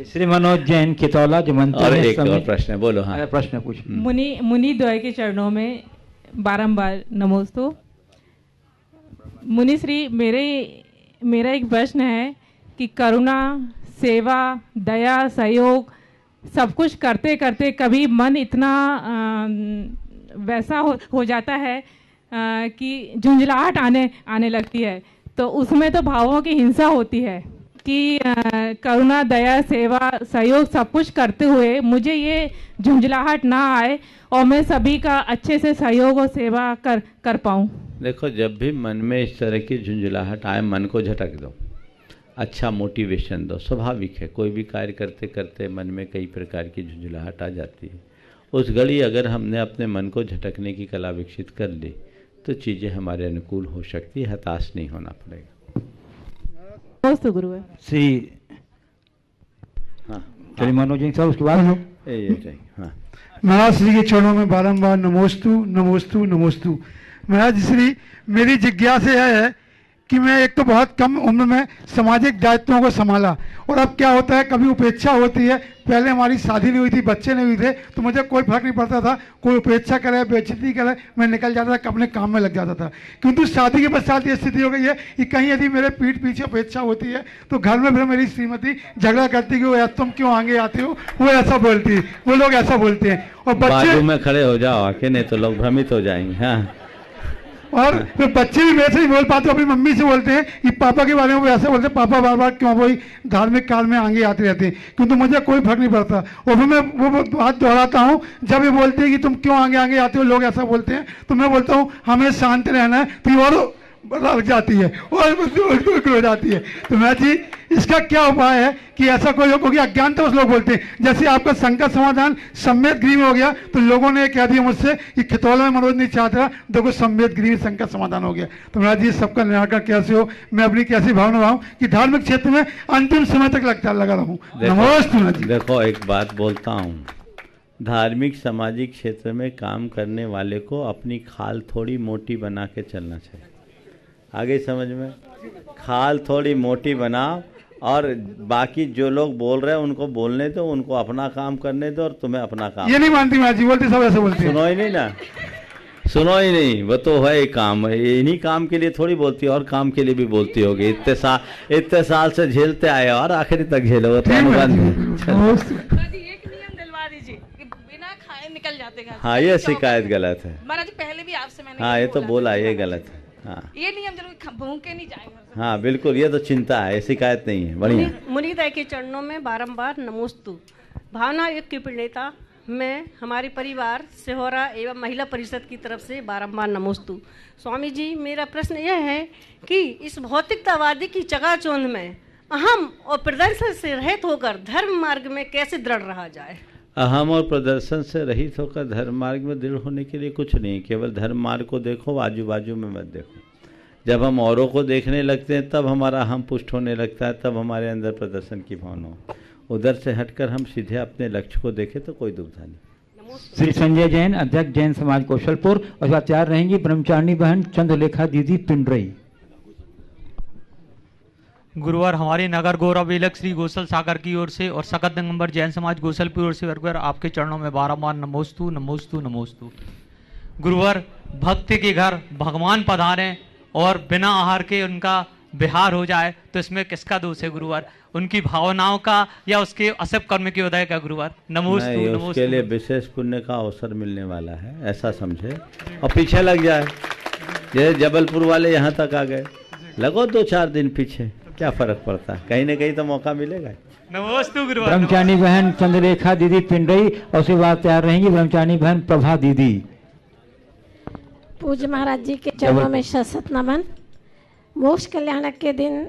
श्री मनोज जैन कितौला जो मंत्री। और एक और प्रश्न है, बोलो। हाँ, प्रश्न पूछ। मुनि द्वय के चरणों में बारंबार नमोस्तु। मुनिश्री, मेरा एक प्रश्न है कि करुणा, सेवा, दया, सहयोग सब कुछ करते करते कभी मन इतना वैसा हो जाता है कि झुंझलाहट आने लगती है, तो उसमें तो भावों की हिंसा होती है कि करुणा, दया, सेवा, सहयोग सब कुछ करते हुए मुझे ये झुंझलाहट ना आए और मैं सभी का अच्छे से सहयोग और सेवा कर पाऊँ। देखो, जब भी मन में इस तरह की झुंझलाहट आए, मन को झटक दो, अच्छा मोटिवेशन दो। स्वाभाविक है, कोई भी कार्य करते करते मन में कई प्रकार की झुंझलाहट आ जाती है। उस घड़ी अगर हमने अपने मन को झटकने की कला विकसित कर ली तो चीज़ें हमारे अनुकूल हो सकती है, हताश नहीं होना पड़ेगा। गुरु है श्री। हाँ, चलिए मनोज जी साहब, उसके बाद हाँ, महाराज श्री के चरणों में बारंबार नमोस्तु नमोस्तु नमोस्तु। महाराज श्री, मेरी जिज्ञासा यह है कि मैं एक तो बहुत कम उम्र में सामाजिक दायित्वों को संभाला, और अब क्या होता है, कभी उपेक्षा होती है। पहले हमारी शादी नहीं हुई थी, बच्चे नहीं हुए थे, तो मुझे कोई फर्क नहीं पड़ता था, कोई उपेक्षा करे, बेइज्जती करे, मैं निकल जाता था, अपने काम में लग जाता था। किंतु शादी के पश्चात ये स्थिति हो गई है कि कहीं यदि मेरे पीठ पीछे उपेक्षा होती है तो घर में फिर मेरी श्रीमती झगड़ा करती कि वो तुम क्यों आगे आते हो, वो ऐसा बोलती है, वो लोग ऐसा बोलते हैं। और बच्चे बाजू में खड़े हो जाओ आके, नहीं तो लोग भ्रमित हो जाएंगे। हाँ और फिर बच्चे भी वैसे ही बोल पाते, अपनी मम्मी से बोलते हैं कि पापा के बारे में वैसे बोलते हैं, पापा बार बार क्यों वही धार्मिक काल में आगे आते रहते हैं, किंतु मुझे कोई फर्क नहीं पड़ता। और फिर मैं वो बात दोहराता हूँ, जब ये बोलते हैं कि तुम क्यों आगे आगे आते हो, लोग ऐसा बोलते हैं, तो मैं बोलता हूँ हमें शांत रहना है, फिर और लग जाती है और हो जाती है। तो मैं जी इसका क्या उपाय है कि ऐसा कोई हो, क्योंकि अज्ञानता उस लोग बोलते हैं, जैसे आपका संकट समाधान सम्यक गृह में हो गया, तो लोगों ने कह दिया मुझसे कि खितौल में मनोज नहीं चाहता, देखो सम्यक गृह संकट समाधान हो गया। तो महाराज जी सबका निराकरण कैसे हो, मैं अपनी कैसी भावना भाऊँ कि धार्मिक क्षेत्र में अंतिम समय तक लगा रहूँ। नमस्ते। देखो एक बात बोलता हूँ, धार्मिक सामाजिक क्षेत्र में काम करने वाले को अपनी खाल थोड़ी मोटी बना के चलना चाहिए। आगे समझ में, खाल थोड़ी मोटी बनाओ और बाकी जो लोग बोल रहे हैं उनको बोलने दो, उनको अपना काम करने दो और तुम्हें अपना काम। ये नहीं मानती महाराज जी, बोलते सब ऐसे बोलते हैं। सुनो ही नहीं ना, सुनो ही नहीं, वो तो है काम, इन्हीं काम के लिए थोड़ी बोलती है, और काम के लिए भी बोलती होगी। इतने साल से झेलते आए और आखिरी तक झेलोगे तो अनुबंध। निकल जाते हैं। हाँ ये शिकायत गलत है महाराज, पहले भी आपसे मैंने हाँ ये तो बोला, ये गलत है। हाँ ये नियम जरूर भूखे नहीं जाएंगे। हाँ बिल्कुल, ये तो चिंता है, शिकायत नहीं है। बढ़िया। मुनिदय के चरणों में बारंबार नमोस्तु। भावना युग की प्रणेता मैं हमारे परिवार सिहोरा एवं महिला परिषद की तरफ से बारंबार नमोस्तु। स्वामी जी मेरा प्रश्न यह है कि इस भौतिकतावादी की चकाचौंध में अहम और प्रदर्शन से रहित होकर धर्म मार्ग में कैसे दृढ़ रहा जाए? अहम और प्रदर्शन से रहित होकर धर्म मार्ग में दृढ़ होने के लिए कुछ नहीं, केवल धर्म मार्ग को देखो, आजू बाजू में मत देखो। जब हम औरों को देखने लगते हैं तब हमारा अहम पुष्ट होने लगता है, तब हमारे अंदर प्रदर्शन की भावना हो। उधर से हटकर हम सीधे अपने लक्ष्य को देखें तो कोई दुविधा नहीं। श्री संजय जैन, अध्यक्ष जैन समाज कौशलपुर, और तैयार रहेंगी ब्रह्मचारिणी बहन चंद्रलेखा दीदी पिंडरई। गुरुवार हमारे नगर गौरव इलक श्री गोसल सागर की ओर से और सकत दिगंबर जैन समाज गोसलपुर ओर से वर्गवार आपके चरणों में बारंबार नमोस्तु नमोस्तु नमोस्तु। गुरुवार भक्त के घर भगवान पधारें और बिना आहार के उनका विहार हो जाए तो इसमें किसका दोष है गुरुवार? उनकी भावनाओं का या उसके असभ कर्म के उदय का गुरुवार? नमोस्तु नमोस्तु। उसके लिए विशेष पुण्य का अवसर मिलने वाला है, ऐसा समझे और पीछे लग जाए। जैसे जबलपुर वाले यहाँ तक आ गए, लगो 2-4 दिन पीछे, क्या फर्क पड़ता है, कहीं ना कहीं तो मौका मिलेगा। नमोस्तु गुरुवार। ब्रह्मचारिणी बहन चंद्रलेखा दीदी पिंडरई, और उसके बाद तैयार रहेंगी ब्रह्मचारिणी बहन प्रभा दीदी। पूज्य महाराज जी के चरणों में शत नमन। मोक्ष कल्याणक के दिन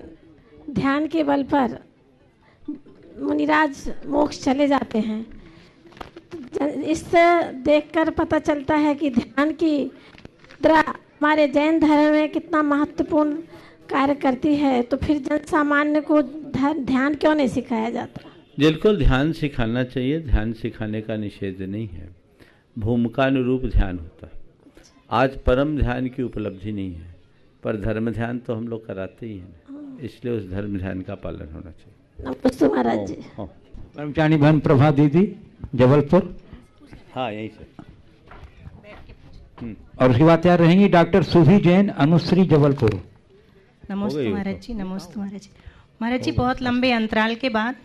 ध्यान के बल पर मुनिराज मोक्ष चले जाते हैं। इससे देखकर पता चलता है कि ध्यान की मुद्रा हमारे जैन धर्म में कितना महत्वपूर्ण कार्य करती है। तो फिर जन सामान्य को ध्यान क्यों नहीं सिखाया जाता? बिल्कुल ध्यान सिखाना चाहिए, ध्यान सिखाने का निषेध नहीं है, भूमिकानुरूप ध्यान होता है। आज परम ध्यान की उपलब्धि नहीं है, पर धर्म ध्यान तो हम लोग कराते ही हैं, इसलिए उस धर्म ध्यान का पालन होना चाहिए। नमस्ते महाराज जी। ब्रह्मचारिणी बहन प्रभा दीदी जबलपुर। हाँ यहीं से। और उसके बाद तैयार रहेंगी डॉक्टर सुभी जैन अनुश्री जबलपुर। नमस्ते महाराज जी। नमस्ते महाराज जी। महाराज जी बहुत लंबे अंतराल के बाद,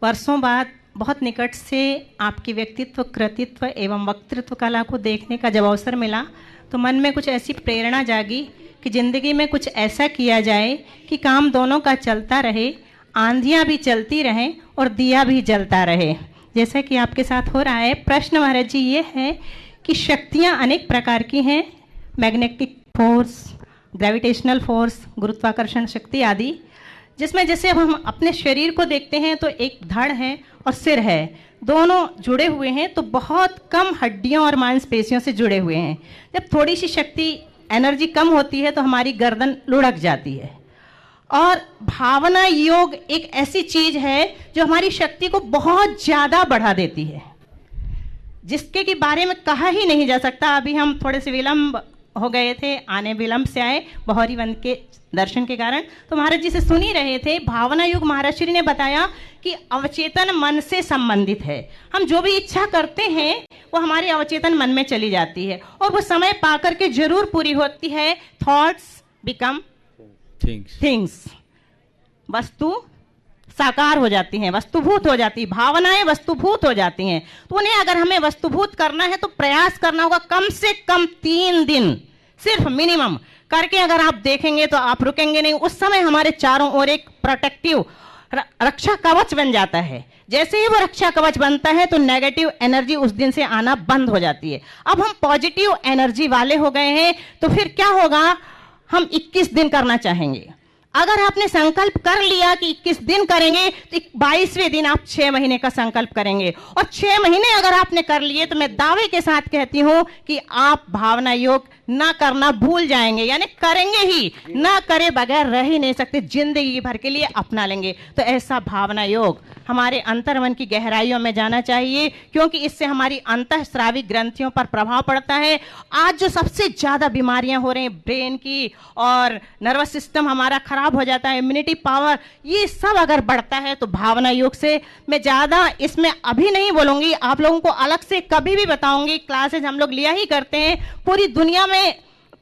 वर्षों बाद बहुत निकट से आपकी व्यक्तित्व, कृतित्व एवं वक्तृत्व कला को देखने का जब अवसर मिला तो मन में कुछ ऐसी प्रेरणा जागी कि ज़िंदगी में कुछ ऐसा किया जाए कि काम दोनों का चलता रहे, आंधियाँ भी चलती रहें और दिया भी जलता रहे, जैसा कि आपके साथ हो रहा है। प्रश्न महाराज जी ये है कि शक्तियाँ अनेक प्रकार की हैं, मैग्नेटिक फोर्स, ग्रेविटेशनल फोर्स, गुरुत्वाकर्षण शक्ति आदि, जिसमें जैसे अब हम अपने शरीर को देखते हैं तो एक धड़ है और सिर है, दोनों जुड़े हुए हैं तो बहुत कम हड्डियों और मांसपेशियों से जुड़े हुए हैं। जब थोड़ी सी शक्ति एनर्जी कम होती है तो हमारी गर्दन लुढ़क जाती है। और भावना योग एक ऐसी चीज है जो हमारी शक्ति को बहुत ज़्यादा बढ़ा देती है, जिसके के बारे में कहा ही नहीं जा सकता। अभी हम थोड़े से विलंब हो गए थे, आने विलंब से आए बहौरी वन के दर्शन के कारण, तो महाराज जी से सुन ही रहे थे। भावना युग महाराज श्री ने बताया कि अवचेतन मन से संबंधित है। हम जो भी इच्छा करते हैं वो हमारे अवचेतन मन में चली जाती है और वो समय पा करके जरूर पूरी होती है। थॉट्स बिकम थिंग्स, वस्तु साकार हो जाती हैं, वस्तुभूत हो जाती, भावनाएं वस्तुभूत हो जाती हैं। तो उन्हें अगर हमें वस्तुभूत करना है तो प्रयास करना होगा कम से कम 3 दिन सिर्फ मिनिमम करके अगर आप देखेंगे तो आप रुकेंगे नहीं। उस समय हमारे चारों ओर एक प्रोटेक्टिव रक्षा कवच बन जाता है। जैसे ही वो रक्षा कवच बनता है तो नेगेटिव एनर्जी उस दिन से आना बंद हो जाती है। अब हम पॉजिटिव एनर्जी वाले हो गए हैं, तो फिर क्या होगा, हम 21 दिन करना चाहेंगे। अगर आपने संकल्प कर लिया कि 21 दिन करेंगे तो 22वें दिन आप 6 महीने का संकल्प करेंगे, और 6 महीने अगर आपने कर लिए तो मैं दावे के साथ कहती हूं कि आप भावना योग ना करना भूल जाएंगे, यानी करेंगे ही, ना करे बगैर रह ही नहीं सकते, जिंदगी भर के लिए अपना लेंगे। तो ऐसा भावना योग हमारे अंतर्मन की गहराइयों में जाना चाहिए, क्योंकि इससे हमारी अंतःस्रावी ग्रंथियों पर प्रभाव पड़ता है। आज जो सबसे ज्यादा बीमारियां हो रही हैं ब्रेन की, और नर्वस सिस्टम हमारा खराब हो जाता है, इम्यूनिटी पावर, ये सब अगर बढ़ता है तो भावना योग से। मैं ज्यादा इसमें अभी नहीं बोलूंगी, आप लोगों को अलग से कभी भी बताऊंगी, क्लासेज हम लोग लिया ही करते हैं, पूरी दुनिया में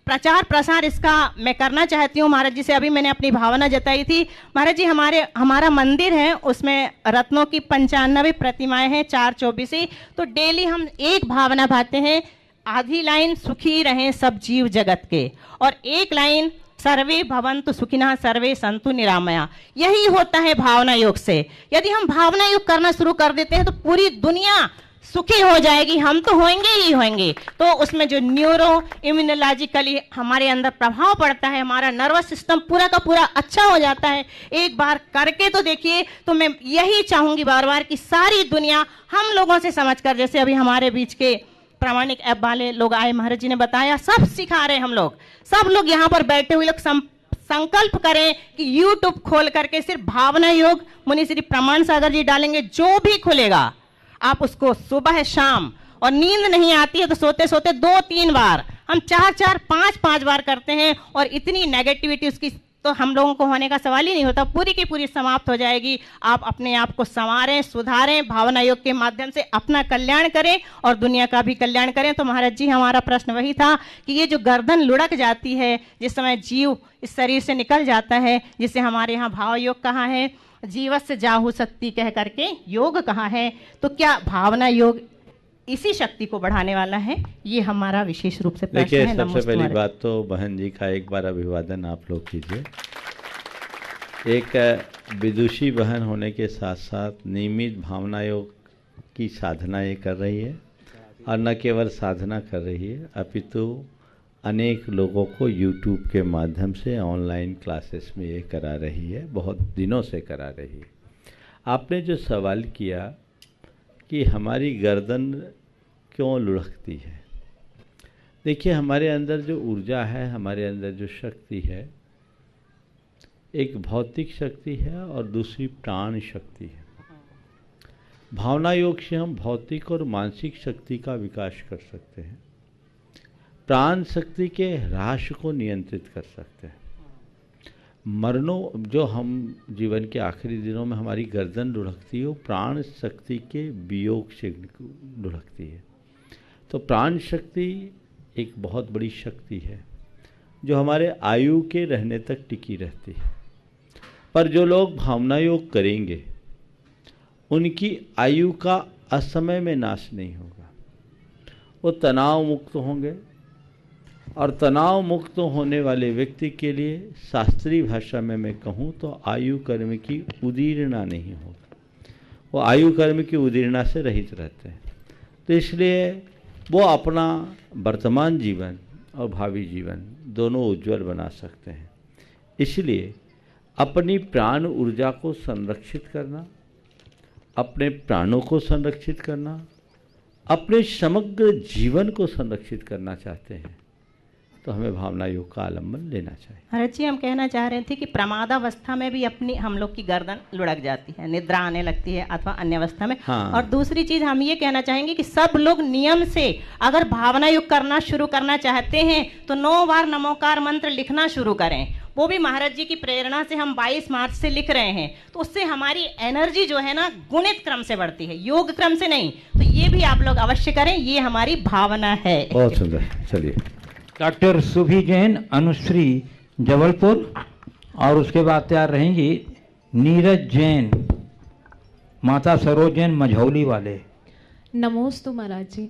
प्रचार प्रसार इसका मैं करना चाहती हूँ। महाराज जी से अभी मैंने अपनी भावना जताई थी। महाराज जी हमारा मंदिर है, उसमें रत्नों की 95 प्रतिमाएं हैं, 424। तो डेली हम एक भावना भाते हैं, आधी लाइन सुखी रहें सब जीव जगत के, और एक लाइन सर्वे भवन्तु सुखिनः सर्वे सन्तु निरामया। यही होता है भावना योग से। यदि हम भावना योग करना शुरू कर देते हैं तो पूरी दुनिया सुखी हो जाएगी, हम तो होंगे ही होंगे। तो उसमें जो न्यूरो इम्यूनोलॉजिकली हमारे अंदर प्रभाव पड़ता है, हमारा नर्वस सिस्टम पूरा का पूरा अच्छा हो जाता है। एक बार करके तो देखिए। तो मैं यही चाहूंगी बार बार कि सारी दुनिया हम लोगों से समझकर, जैसे अभी हमारे बीच के प्रामाणिक ऐप वाले लोग आए, महाराज जी ने बताया, सब सिखा रहे हैं हम लोग, सब लोग यहाँ पर बैठे हुए लोग संकल्प करें कि YouTube खोल करके सिर्फ भावना योग मुनि श्री प्रमाण सागर जी डालेंगे, जो भी खुलेगा आप उसको सुबह शाम, और नींद नहीं आती है तो सोते सोते 2-3 बार, हम 4-4 5-5 बार करते हैं, और इतनी नेगेटिविटी उसकी तो हम लोगों को होने का सवाल ही नहीं होता, पूरी की पूरी समाप्त हो जाएगी। आप अपने आप को संवारें, सुधारें, भावना योग के माध्यम से अपना कल्याण करें और दुनिया का भी कल्याण करें। तो महाराज जी हमारा प्रश्न वही था कि ये जो गर्दन लुढ़क जाती है, जिस समय जीव इस शरीर से निकल जाता है, जिसे हमारे यहाँ भाव योग कहा है, जीवस्य जाहु शक्ति कह करके योग कहा है, तो क्या भावना योग इसी शक्ति को बढ़ाने वाला है? ये हमारा विशेष रूप से प्रश्न है। सबसे पहली बात तो बहन जी का एक बार अभिवादन आप लोग कीजिए। एक विदुषी बहन होने के साथ साथ नियमित भावना योग की साधना ये कर रही है, और न केवल साधना कर रही है अपितु अनेक लोगों को YouTube के माध्यम से ऑनलाइन क्लासेस में ये करा रही है, बहुत दिनों से करा रही है। आपने जो सवाल किया कि हमारी गर्दन क्यों लुढ़कती है, देखिए हमारे अंदर जो ऊर्जा है, हमारे अंदर जो शक्ति है, एक भौतिक शक्ति है और दूसरी प्राण शक्ति है। भावना योग से हम भौतिक और मानसिक शक्ति का विकास कर सकते हैं, प्राण शक्ति के ह्रास को नियंत्रित कर सकते हैं। मरणों जो हम जीवन के आखिरी दिनों में हमारी गर्दन लुढ़कती है, वो प्राण शक्ति के वियोग से लुढ़कती है। तो प्राण शक्ति एक बहुत बड़ी शक्ति है जो हमारे आयु के रहने तक टिकी रहती है। पर जो लोग भावना योग करेंगे उनकी आयु का असमय में नाश नहीं होगा, वो तनाव मुक्त होंगे, और तनाव मुक्त होने वाले व्यक्ति के लिए शास्त्रीय भाषा में मैं कहूँ तो आयु कर्म की उदीर्णा नहीं होगा, वो आयु कर्म की उदीर्णा से रहित रहते हैं। तो इसलिए वो अपना वर्तमान जीवन और भावी जीवन दोनों उज्जवल बना सकते हैं। इसलिए अपनी प्राण ऊर्जा को संरक्षित करना, अपने प्राणों को संरक्षित करना, अपने समग्र जीवन को संरक्षित करना चाहते हैं तो हमें भावना योग का आलम्बन लेना चाहिए। महाराज जी हम कहना चाह रहे थे कि प्रमादावस्था में भी अपनी हम लोग की गर्दन लुढ़क जाती है, निद्रा आने लगती है अथवा अन्य अवस्था में। हाँ। और दूसरी चीज हम ये कहना चाहेंगे कि सब लोग नियम से अगर भावना योग करना शुरू करना चाहते हैं तो 9 बार नमोकार मंत्र लिखना शुरू करें। वो भी महाराज जी की प्रेरणा से हम 22 मार्च से लिख रहे हैं, तो उससे हमारी एनर्जी जो है ना गुणित क्रम से बढ़ती है, योग क्रम से नहीं। तो ये भी आप लोग अवश्य करें, ये हमारी भावना है। बहुत सुंदर। चलिए डॉक्टर सुभी जैन अनुश्री जबलपुर, और उसके बाद तैयार रहेंगी नीरज जैन, माता सरोज जैन मझौली वाले। नमोस्तु महाराज जी।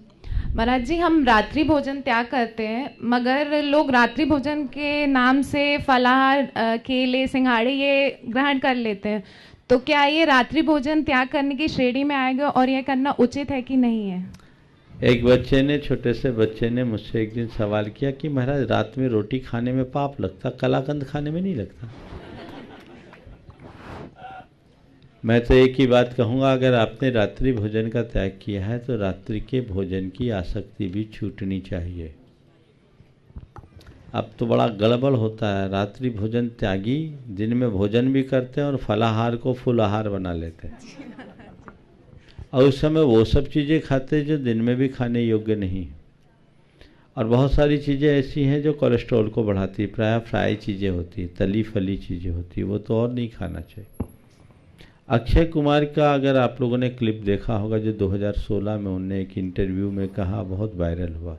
महाराज जी, हम रात्रि भोजन त्याग करते हैं, मगर लोग रात्रि भोजन के नाम से फलाहार, केले, सिंघाड़े ये ग्रहण कर लेते हैं, तो क्या ये रात्रि भोजन त्याग करने की श्रेणी में आएगा और ये करना उचित है कि नहीं है? एक बच्चे ने, छोटे से बच्चे ने मुझसे एक दिन सवाल किया कि महाराज रात में रोटी खाने में पाप लगता, कलाकंद खाने में नहीं लगता। मैं तो एक ही बात कहूँगा, अगर आपने रात्रि भोजन का त्याग किया है तो रात्रि के भोजन की आसक्ति भी छूटनी चाहिए। अब तो बड़ा गड़बड़ होता है, रात्रि भोजन त्यागी दिन में भोजन भी करते हैं और फलाहार को फुलाहार बना लेते हैं, और उस समय वो सब चीज़ें खाते हैं जो दिन में भी खाने योग्य नहीं। और बहुत सारी चीज़ें ऐसी हैं जो कोलेस्ट्रॉल को बढ़ाती, प्रायः फ्राई चीज़ें होती, तली फली चीज़ें होती, वो तो और नहीं खाना चाहिए। अक्षय कुमार का अगर आप लोगों ने क्लिप देखा होगा, जो 2016 में उनने एक इंटरव्यू में कहा, बहुत वायरल हुआ।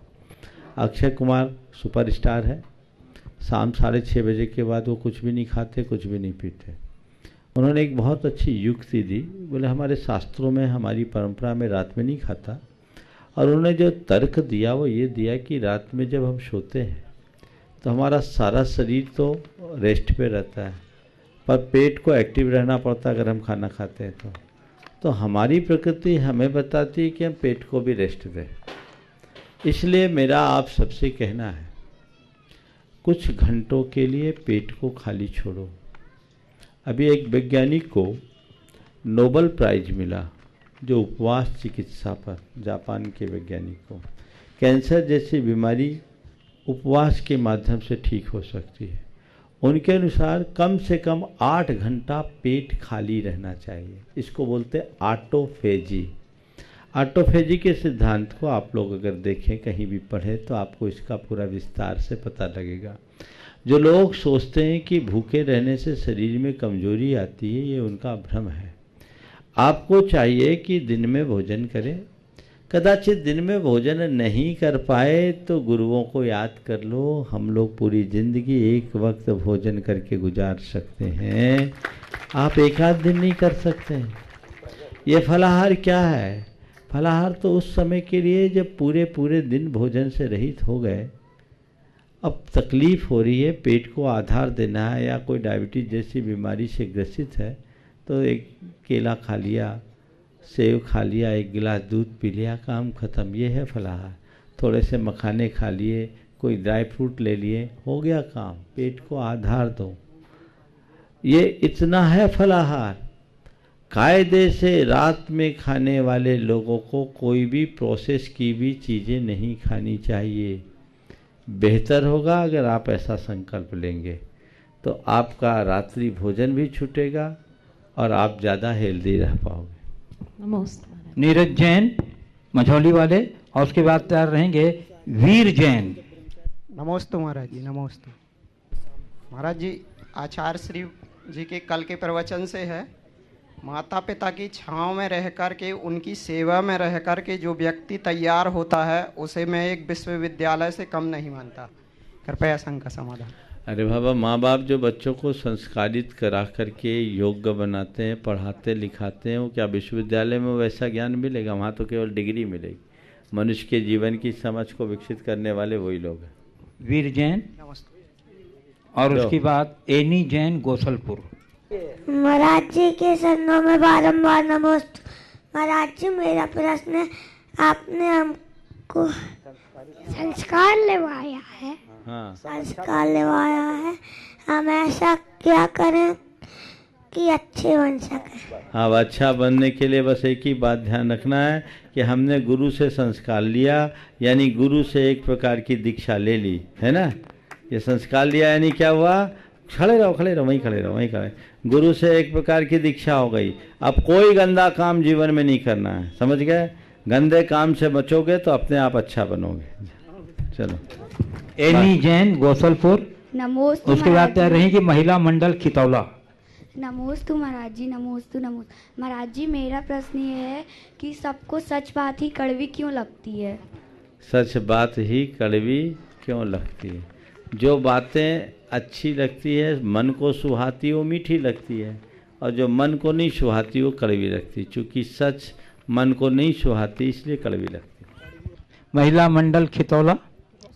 अक्षय कुमार सुपरस्टार है, शाम 6:30 बजे के बाद वो कुछ भी नहीं खाते, कुछ भी नहीं पीते। उन्होंने एक बहुत अच्छी युक्ति दी, बोले हमारे शास्त्रों में, हमारी परंपरा में रात में नहीं खाता। और उन्होंने जो तर्क दिया वो ये दिया कि रात में जब हम सोते हैं तो हमारा सारा शरीर तो रेस्ट पे रहता है, पर पेट को एक्टिव रहना पड़ता है अगर हम खाना खाते हैं तो हमारी प्रकृति हमें बताती है कि हम पेट को भी रेस्ट दें। इसलिए मेरा आप सबसे कहना है, कुछ घंटों के लिए पेट को खाली छोड़ो। अभी एक वैज्ञानिक को नोबेल प्राइज मिला जो उपवास चिकित्सा पर, जापान के वैज्ञानिक को, कैंसर जैसी बीमारी उपवास के माध्यम से ठीक हो सकती है। उनके अनुसार कम से कम 8 घंटा पेट खाली रहना चाहिए। इसको बोलते हैं ऑटोफेजी। ऑटोफेजी के सिद्धांत को आप लोग अगर देखें, कहीं भी पढ़ें, तो आपको इसका पूरा विस्तार से पता लगेगा। जो लोग सोचते हैं कि भूखे रहने से शरीर में कमजोरी आती है, ये उनका भ्रम है। आपको चाहिए कि दिन में भोजन करें। कदाचित दिन में भोजन नहीं कर पाए तो गुरुओं को याद कर लो। हम लोग पूरी जिंदगी एक वक्त भोजन करके गुजार सकते हैं, आप एक आध दिन नहीं कर सकते हैं। ये फलाहार क्या है? फलाहार तो उस समय के लिए जब पूरे दिन भोजन से रहित हो गए, अब तकलीफ़ हो रही है, पेट को आधार देना है, या कोई डायबिटीज़ जैसी बीमारी से ग्रसित है तो एक केला खा लिया, सेव खा लिया, एक गिलास दूध पी लिया, काम ख़त्म। ये है फलाहार। थोड़े से मखाने खा लिए, कोई ड्राई फ्रूट ले लिए, हो गया काम। पेट को आधार दो, ये इतना है फलाहार। कायदे से रात में खाने वाले लोगों को कोई भी प्रोसेस की भी चीज़ें नहीं खानी चाहिए। बेहतर होगा अगर आप ऐसा संकल्प लेंगे तो आपका रात्रि भोजन भी छूटेगा और आप ज़्यादा हेल्दी रह पाओगे। नमस्ते। नीरज जैन मझौली वाले, और उसके बाद तैयार रहेंगे वीर जैन। नमोस्तु महाराज जी, नमोस्तु महाराज जी। आचार्य श्री जी के कल के प्रवचन से है, माता पिता की छांव में रह कर के, उनकी सेवा में रह कर के जो व्यक्ति तैयार होता है उसे मैं एक विश्वविद्यालय से कम नहीं मानता। कृपया शंका समाधान। अरे बाबा, माँ बाप जो बच्चों को संस्कारित करा करके योग्य बनाते हैं, पढ़ाते लिखाते हैं, वो क्या विश्वविद्यालय में वैसा ज्ञान मिलेगा? वहाँ तो केवल डिग्री मिलेगी। मनुष्य के जीवन की समझ को विकसित करने वाले वही लोग हैं। वीर जैन, और उसके बाद एनी जैन गोसलपुर। महाराज जी के चरणों में बारंबार नमस्ते। महाराज जी, मेरा प्रश्न है, आपने हमको संस्कार लेवाया है। हाँ, संस्कार लेवाया है, हम ऐसा क्या करें कि अच्छे बन सके? अब अच्छा बनने के लिए बस एक ही बात ध्यान रखना है कि हमने गुरु से संस्कार लिया, यानी गुरु से एक प्रकार की दीक्षा ले ली है ना। ये संस्कार लिया यानी क्या हुआ? खड़े रहो, खड़े रहो, वहीं खड़े रहो, वहीं खड़े। गुरु से एक प्रकार की दीक्षा हो गई। अब कोई गंदा काम जीवन में नहीं करना है, समझ गए? गंदे काम से बचोगे तो अपने आप अच्छा बनोगे। चलो। एनी जैन गोसलपुर। नमोस्तु। उसके बाद तैयार रहेगी महिला मंडल खितौला। नमोस्तु महाराज जी, नमोस्तु नमोस्तु। महाराज जी, मेरा प्रश्न ये है कि सबको सच बात ही कड़वी क्यों लगती है? सच बात ही कड़वी क्यों लगती है? जो बातें अच्छी लगती है, मन को सुहाती है, वो मीठी लगती है, और जो मन को नहीं सुहाती वो कड़वी लगती है। चूँकि सच मन को नहीं सुहाती इसलिए कड़वी लगती है। महिला मंडल खितौला।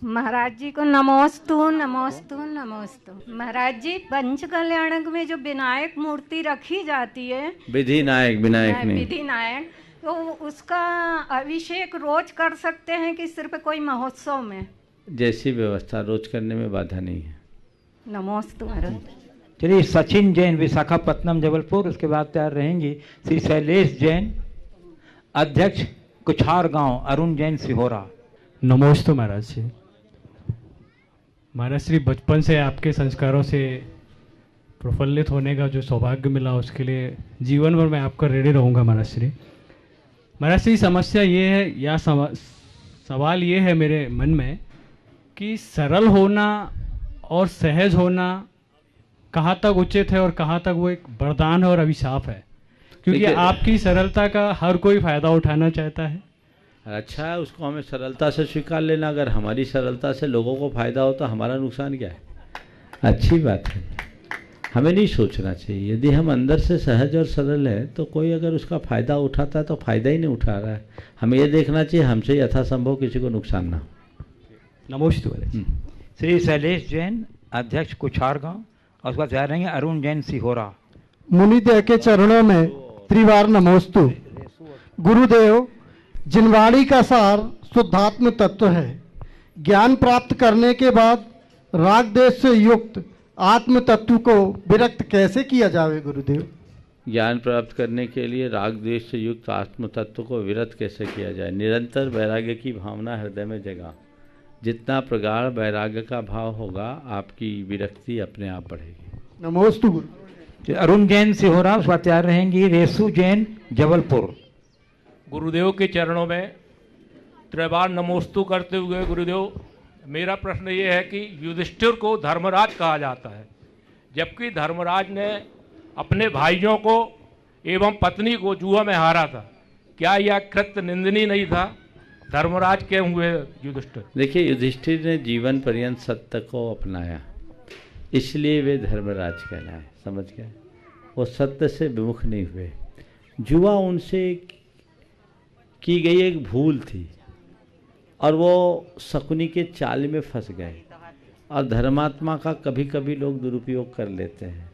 महाराज जी को नमोस्तु नमोस्तु नमोस्तु। महाराज जी पंच कल्याणक में जो विनायक मूर्ति रखी जाती है, विधि नायक, विनायक नहीं, विधि नायक, तो उसका अभिषेक रोज कर सकते हैं कि सिर्फ कोई महोत्सव में? जैसी व्यवस्था, रोज करने में बाधा नहीं है। नमोस्तु महाराज। चलिए, सचिन जैन विशाखापट्टनम जबलपुर, उसके बाद तैयार रहेंगी श्री शैलेश जैन, अध्यक्ष कुछार गांव, अरुण जैन सिहोरा। नमोस्तु महाराज जी। महाराज श्री, बचपन से आपके संस्कारों से प्रफुल्लित होने का जो सौभाग्य मिला, उसके लिए जीवन भर मैं आपका ऋणी रहूँगा महाराज श्री। महाराज श्री, समस्या ये है या सवाल ये है मेरे मन में कि सरल होना और सहज होना कहाँ तक उचित है और कहाँ तक वो एक वरदान है और अभिशाप है, क्योंकि आपकी सरलता का हर कोई फायदा उठाना चाहता है। अच्छा है, उसको हमें सरलता से स्वीकार लेना। अगर हमारी सरलता से लोगों को फायदा हो तो हमारा नुकसान क्या है? अच्छी बात है, हमें नहीं सोचना चाहिए। यदि हम अंदर से सहज और सरल है तो कोई अगर उसका फायदा उठाता है तो फायदा ही नहीं उठा रहा है। हमें ये देखना चाहिए हमसे यथासंभव किसी को नुकसान ना हो। नमोस्तु। श्री शैलेश जैन, अध्यक्ष कुछार गांव, और उसके बाद तैयार रहेंगे अरुण जैन सिहोरा। मुनिदेव के चरणों में त्रिवार नमोस्तु। गुरुदेव, जिनवाणी का सार शुद्धात्म तत्व है। ज्ञान प्राप्त करने के बाद राग देश से युक्त आत्म तत्व को विरक्त कैसे किया जावे गुरुदेव? ज्ञान प्राप्त करने के लिए राग द्वेष से युक्त आत्म तत्व को विरत कैसे किया जाए? निरंतर वैराग्य की भावना हृदय में जगा। जितना प्रगाढ़ वैराग्य का भाव होगा, आपकी विरक्ति अपने आप बढ़ेगी। नमोस्तु गुरु। अरुण जैन सिहोरा, उसके बाद तैयार रहेंगी रेसू जैन जबलपुर। गुरुदेव के चरणों में त्रिवार नमोस्तु करते हुए, गुरुदेव मेरा प्रश्न ये है कि युधिष्ठिर को धर्मराज कहा जाता है, जबकि धर्मराज ने अपने भाइयों को एवं पत्नी को जुआ में हारा था। क्या यह कृत्य निंदनीय नहीं था? धर्मराज के हुए युधिष्ठिर। देखिए, युधिष्ठिर ने जीवन पर्यंत सत्य को अपनाया, इसलिए वे धर्मराज कहलाए। समझ गए? वो सत्य से विमुख नहीं हुए। जुआ उनसे की गई एक भूल थी और वो शकुनी के जाल में फंस गए, और धर्मात्मा का कभी कभी लोग दुरुपयोग कर लेते हैं।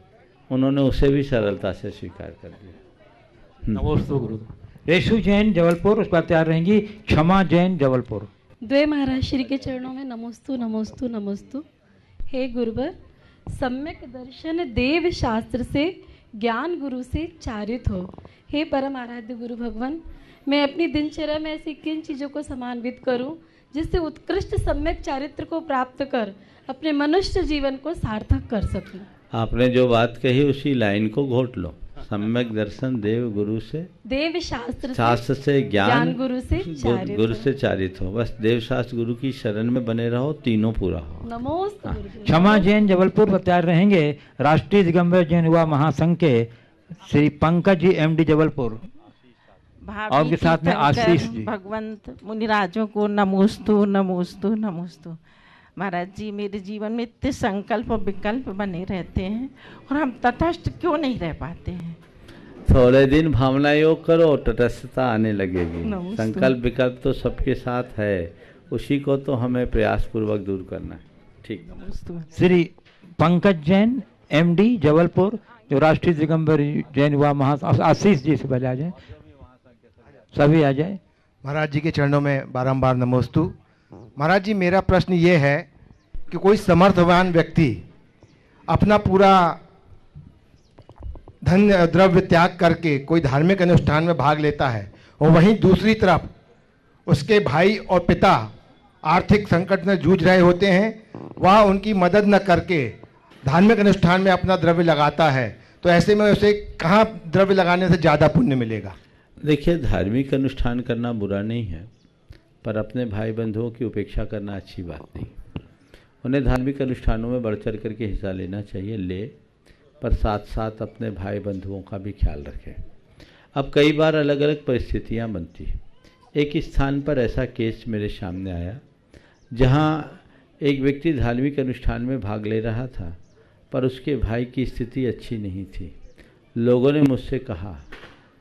उन्होंने उसे भी सरलता से स्वीकार कर दिया। नमोस्तु गुरु। रेशु जैन जबलपुर, उस पर तैयार रहेंगी क्षमा जैन जबलपुर। द्वे महाराज श्री के चरणों में नमोस्तु नमोस्तु नमोस्तु। हे गुरुवर, सम्यक दर्शन देव शास्त्र से ज्ञान गुरु से चारित हो। हे परम आराध्य गुरु भगवान, मैं अपनी दिनचर्या में ऐसी किन चीज़ों को समान्वित करूं जिससे उत्कृष्ट सम्यक चारित्र को प्राप्त कर अपने मनुष्य जीवन को सार्थक कर सकूं? आपने जो बात कही उसी लाइन को घोट लो। सम्यक दर्शन देव गुरु से, देव शास्त्र से ज्ञान गुरु से चारित हो। बस देव शास्त्र गुरु की शरण में बने रहो, तीनों पूरा हो। नमोस्तु। क्षमा जैन जबलपुर पर तैयार रहेंगे राष्ट्रीय दिगंबर जैन युवा महासंघ के श्री पंकज जी एमडी जबलपुर, और उनके साथ में आशीष जी। भगवंत मुनिराजों को नमोस्तु नमोस्तु नमोस्तु। महाराज जी, मेरे जीवन में इतने संकल्प और विकल्प बने रहते हैं और हम तटस्थ क्यों नहीं रह पाते हैं? थोड़े दिन भावना योग करो, तटस्थता आने लगेगी। संकल्प विकल्प तो सबके साथ है, उसी को तो हमें प्रयास पूर्वक दूर करना है। ठीक। श्री पंकज जैन एमडी जबलपुर, जो राष्ट्रीय दिगंबर जैन युवा महासंघ, आशीष जी से पहले आ जाए, सभी आ जाए। महाराज जी के चरणों में बारंबार नमोस्तु। महाराज जी, मेरा प्रश्न ये है कि कोई समर्थवान व्यक्ति अपना पूरा धन द्रव्य त्याग करके कोई धार्मिक अनुष्ठान में भाग लेता है, और वहीं दूसरी तरफ उसके भाई और पिता आर्थिक संकट में जूझ रहे होते हैं, वह उनकी मदद न करके धार्मिक अनुष्ठान में अपना द्रव्य लगाता है, तो ऐसे में उसे कहाँ द्रव्य लगाने से ज़्यादा पुण्य मिलेगा? देखिए, धार्मिक अनुष्ठान करना बुरा नहीं है, पर अपने भाई बंधुओं की उपेक्षा करना अच्छी बात नहीं। उन्हें धार्मिक अनुष्ठानों में बढ़ चढ़ करके हिस्सा लेना चाहिए, ले, पर साथ साथ अपने भाई बंधुओं का भी ख्याल रखें। अब कई बार अलग अलग परिस्थितियां बनती। एक स्थान पर ऐसा केस मेरे सामने आया जहां एक व्यक्ति धार्मिक अनुष्ठान में भाग ले रहा था, पर उसके भाई की स्थिति अच्छी नहीं थी। लोगों ने मुझसे कहा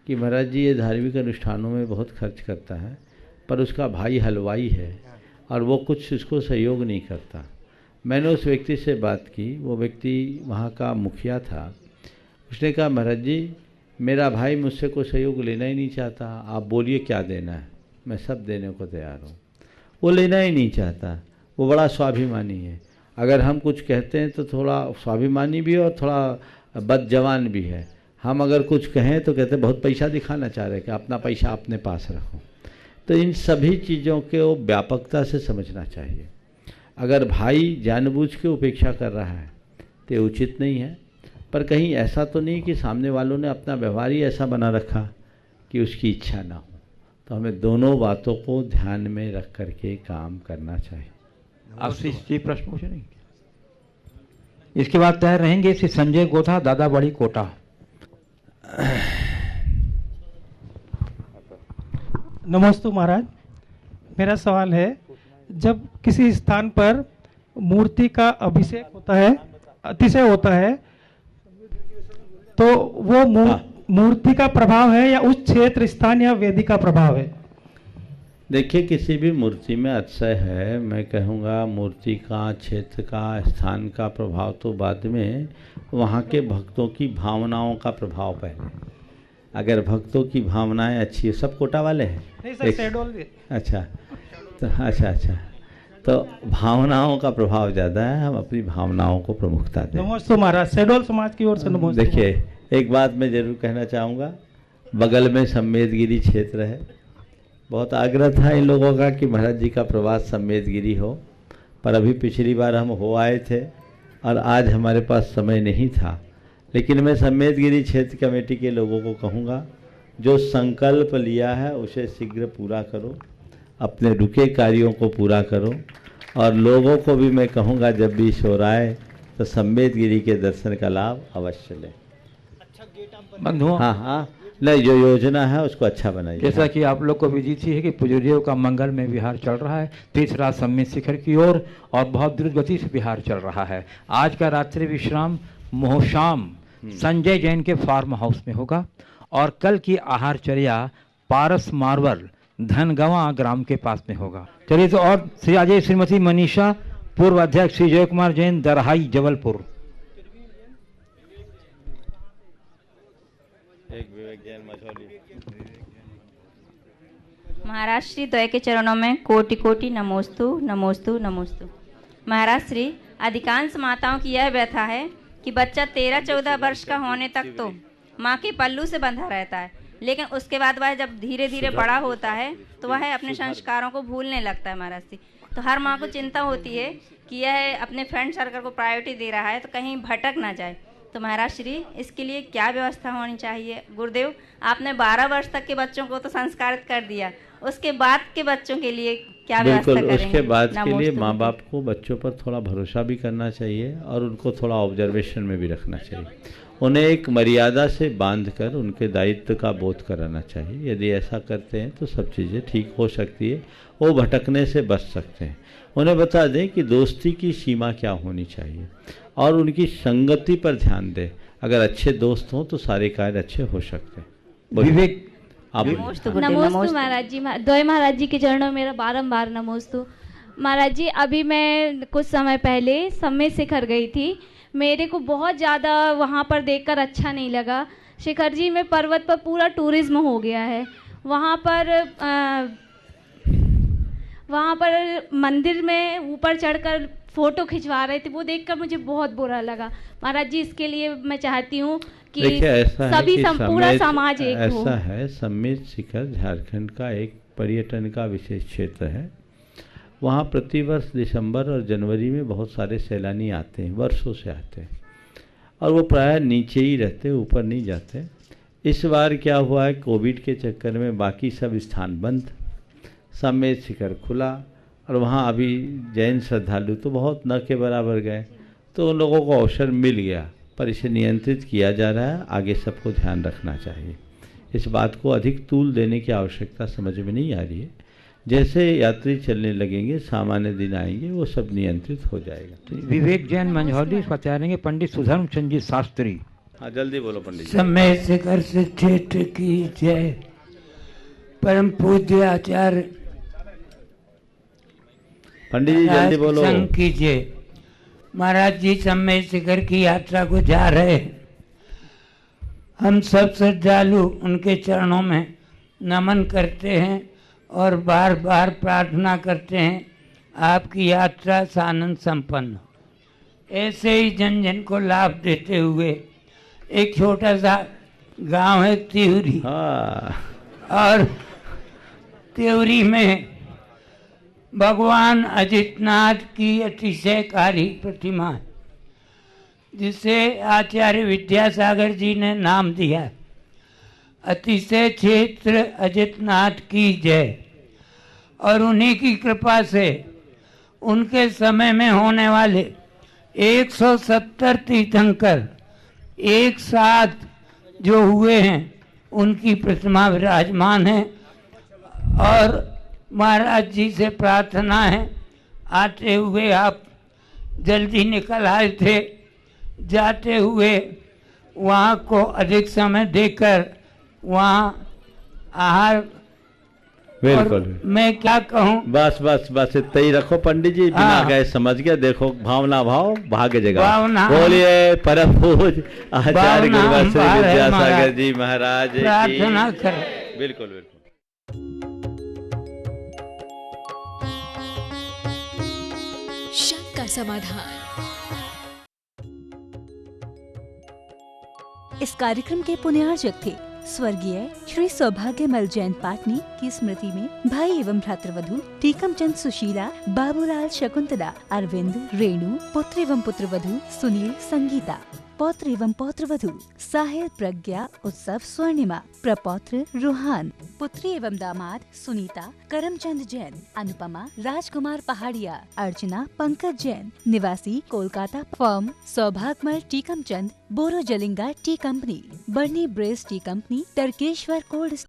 कि महाराज जी, ये धार्मिक अनुष्ठानों में बहुत खर्च करता है, पर उसका भाई हलवाई है और वो कुछ उसको सहयोग नहीं करता। मैंने उस व्यक्ति से बात की, वो व्यक्ति वहाँ का मुखिया था। उसने कहा महाराज जी मेरा भाई मुझसे कोई सहयोग लेना ही नहीं चाहता, आप बोलिए क्या देना है, मैं सब देने को तैयार हूँ। वो लेना ही नहीं चाहता, वो बड़ा स्वाभिमानी है। अगर हम कुछ कहते हैं तो थोड़ा स्वाभिमानी भी है और थोड़ा बदजवान भी है। हम अगर कुछ कहें तो कहते हैं बहुत पैसा दिखाना चाह रहे हैं कि अपना पैसा अपने पास रखो। तो इन सभी चीज़ों को व्यापकता से समझना चाहिए। अगर भाई जानबूझ के उपेक्षा कर रहा है तो ये उचित नहीं है, पर कहीं ऐसा तो नहीं कि सामने वालों ने अपना व्यवहार ही ऐसा बना रखा कि उसकी इच्छा ना हो। तो हमें दोनों बातों को ध्यान में रख करके काम करना चाहिए। आपसे जी प्रश्न पूछे नहीं। इसके बाद तय रहेंगे श्री संजय गोथा, दादा बड़ी कोटा। नमस्ते महाराज, मेरा सवाल है, जब किसी स्थान पर मूर्ति का अभिषेक होता है, अतिशय होता है, तो वो मूर्ति का प्रभाव है या उस क्षेत्र स्थान या वेदी का प्रभाव है? देखिए किसी भी मूर्ति में अतिशय है, मैं कहूँगा मूर्ति का, क्षेत्र का, स्थान का प्रभाव तो बाद में, वहाँ के भक्तों की भावनाओं का प्रभाव पहले। अगर भक्तों की भावनाएं अच्छी है, सब कोटा वाले हैं? नहीं सर, शेडोल भी। अच्छा तो अच्छा तो भावनाओं का प्रभाव ज़्यादा है, हम अपनी भावनाओं को प्रमुखता दें। नमस्ते महाराज, शेडोल समाज की ओर से नमस्ते। देखिए एक बात मैं जरूर कहना चाहूँगा, बगल में सम्मेदगिरी क्षेत्र है। बहुत आग्रह था इन लोगों का कि महाराज जी का प्रवास सम्मेदगिरी हो, पर अभी पिछली बार हम हो आए थे और आज हमारे पास समय नहीं था। लेकिन मैं सम्मेदगिरी क्षेत्र कमेटी के लोगों को कहूँगा, जो संकल्प लिया है उसे शीघ्र पूरा करो, अपने रुके कार्यों को पूरा करो। और लोगों को भी मैं कहूँगा जब भी शोर आए तो सम्मेदगिरी के दर्शन का लाभ अवश्य लें। बंधुओं, हाँ, नहीं जो योजना है उसको अच्छा बनाइए। जैसा कि आप लोग को विदित ही है कि पूज्यदेव का मंगल में विहार चल रहा है, तीसरा सम्मित शिखर की ओर, और बहुत द्रुत गति से विहार चल रहा है। आज का रात्रि विश्राम मोहशाम संजय जैन के फार्म हाउस में होगा और कल की आहारचर्या पारस मार्वल धनगवा ग्राम के पास में होगा। चलिए तो, और श्री अजय श्रीमती मनीषा, पूर्व अध्यक्ष श्री जय कुमार जैन, दरहाई जबलपुर। महाराज श्री द्वय के चरणों में कोटि कोटि नमोस्तु नमोस्तु नमोस्तु। महाराज श्री, अधिकांश माताओं की यह व्यथा है कि बच्चा 13-14 वर्ष का होने तक तो माँ के पल्लू से बंधा रहता है, लेकिन उसके बाद वह जब धीरे धीरे बड़ा होता है तो वह अपने संस्कारों को भूलने लगता है। महाराज श्री, तो हर माँ को चिंता होती है कि यह अपने फ्रेंड सर्कल को प्रायोरिटी दे रहा है तो कहीं भटक ना जाए। तो महाराज श्री, इसके लिए क्या व्यवस्था होनी चाहिए? गुरुदेव, आपने 12 वर्ष तक के बच्चों को तो संस्कारित कर दिया, उसके बाद के बच्चों के लिए क्या व्यवस्था करेंगे? उसके बाद के लिए माँ बाप को बच्चों पर थोड़ा भरोसा भी करना चाहिए और उनको थोड़ा ऑब्जर्वेशन में भी रखना चाहिए। उन्हें एक मर्यादा से बांधकर उनके दायित्व का बोध कराना चाहिए। यदि ऐसा करते हैं तो सब चीज़ें ठीक हो सकती है, वो भटकने से बच सकते हैं। उन्हें बता दें कि दोस्ती की सीमा क्या होनी चाहिए और उनकी संगति पर ध्यान दें। अगर अच्छे दोस्त हों तो सारे कार्य अच्छे हो सकते हैं। विवेक, आप नमोस्तु महाराज जी, द्वय महाराज जी के चरणों में मेरा बारंबार नमोस्तु। महाराज जी, अभी मैं कुछ समय पहले सम्मेद शिखर गई थी, मेरे को बहुत ज़्यादा वहाँ पर देखकर अच्छा नहीं लगा। शिखर जी में पर्वत पर पूरा टूरिज्म हो गया है। वहाँ पर मंदिर में ऊपर चढ़कर फोटो खिंचवा रहे थे, वो देखकर मुझे बहुत बुरा लगा। महाराज जी, इसके लिए मैं चाहती हूँ कि सभी पूरा समाज एक हो। ऐसा है, सम्मेद शिखर झारखंड का एक पर्यटन का विशेष क्षेत्र है। वहाँ प्रतिवर्ष दिसंबर और जनवरी में बहुत सारे सैलानी आते हैं, वर्षों से आते हैं, और वो प्रायः नीचे ही रहते, ऊपर नहीं जाते। इस बार क्या हुआ है, कोविड के चक्कर में बाकी सब स्थान बंद, सम्मेद शिखर खुला और वहाँ अभी जैन श्रद्धालु तो बहुत न के बराबर गए, तो उन लोगों को अवसर मिल गया, पर इसे नियंत्रित किया जा रहा है। आगे सबको ध्यान रखना चाहिए। इस बात को अधिक तूल देने की आवश्यकता समझ में नहीं आ रही है। जैसे यात्री चलने लगेंगे, सामान्य दिन आएंगे, वो सब नियंत्रित हो जाएगा। तो विवेक जैन मंझौली बताएंगे पंडित सुधर्म चंद जी शास्त्री। हाँ, जल्दी बोलो पंडित जी। सम्मेद शिखर क्षेत्र की जय। परम पूज्य आचार्य पंडित जी जल्दी बोलो। संग कीजिए। महाराज जी सम्मेद शिखर की यात्रा को जा रहे हैं। हम सब श्रद्धालु उनके चरणों में नमन करते हैं और बार बार प्रार्थना करते हैं आपकी यात्रा सानंद संपन्न हो। ऐसे ही जन जन को लाभ देते हुए एक छोटा सा गांव है त्यूरी, और त्यूरी में भगवान अजितनाथ की अतिशयकारी प्रतिमा है, जिसे आचार्य विद्यासागर जी ने नाम दिया अतिशय क्षेत्र अजितनाथ की जय। और उन्हीं की कृपा से उनके समय में होने वाले 170 तीर्थंकर एक साथ जो हुए हैं उनकी प्रतिमा विराजमान है। और महाराज जी से प्रार्थना है, आते हुए आप जल्दी निकल आए थे, जाते हुए वहाँ को अधिक समय देकर वहाँ आहार। बिल्कुल, मैं क्या कहूँ, बस बस बस इतना ही रखो पंडित जी, बिना गए समझ गया। देखो भावना भाव भाग्य जगह। बोलिए परम पूज आचार्य गुरुवर श्री विद्यासागर जी महाराज की प्रार्थना करें। बिल्कुल बिल्कुल। शक का समाधान। इस कार्यक्रम के पुण्यार्जक थे स्वर्गीय श्री सौभाग्यमल जैन पाटनी की स्मृति में भाई एवं भ्रातृवधु टीकमचंद सुशीला, बाबूलाल शकुंतला, अरविंद, रेणु, पुत्र एवं पुत्रवधु सुनील, संगीता, पौत्र एवं पौत्रवधु साहिल, प्रज्ञा, उत्सव, स्वर्णिमा, प्रपौत्र रुहान, पुत्री एवं दामाद सुनीता, करमचंद जैन, अनुपमा, राजकुमार पहाड़िया, अर्चना, पंकज जैन, निवासी कोलकाता, फर्म सौभाग्यमल टीकमचंद, बोरो Jalinga tea company, Burnie Braes tea company, Tarkeshwar cold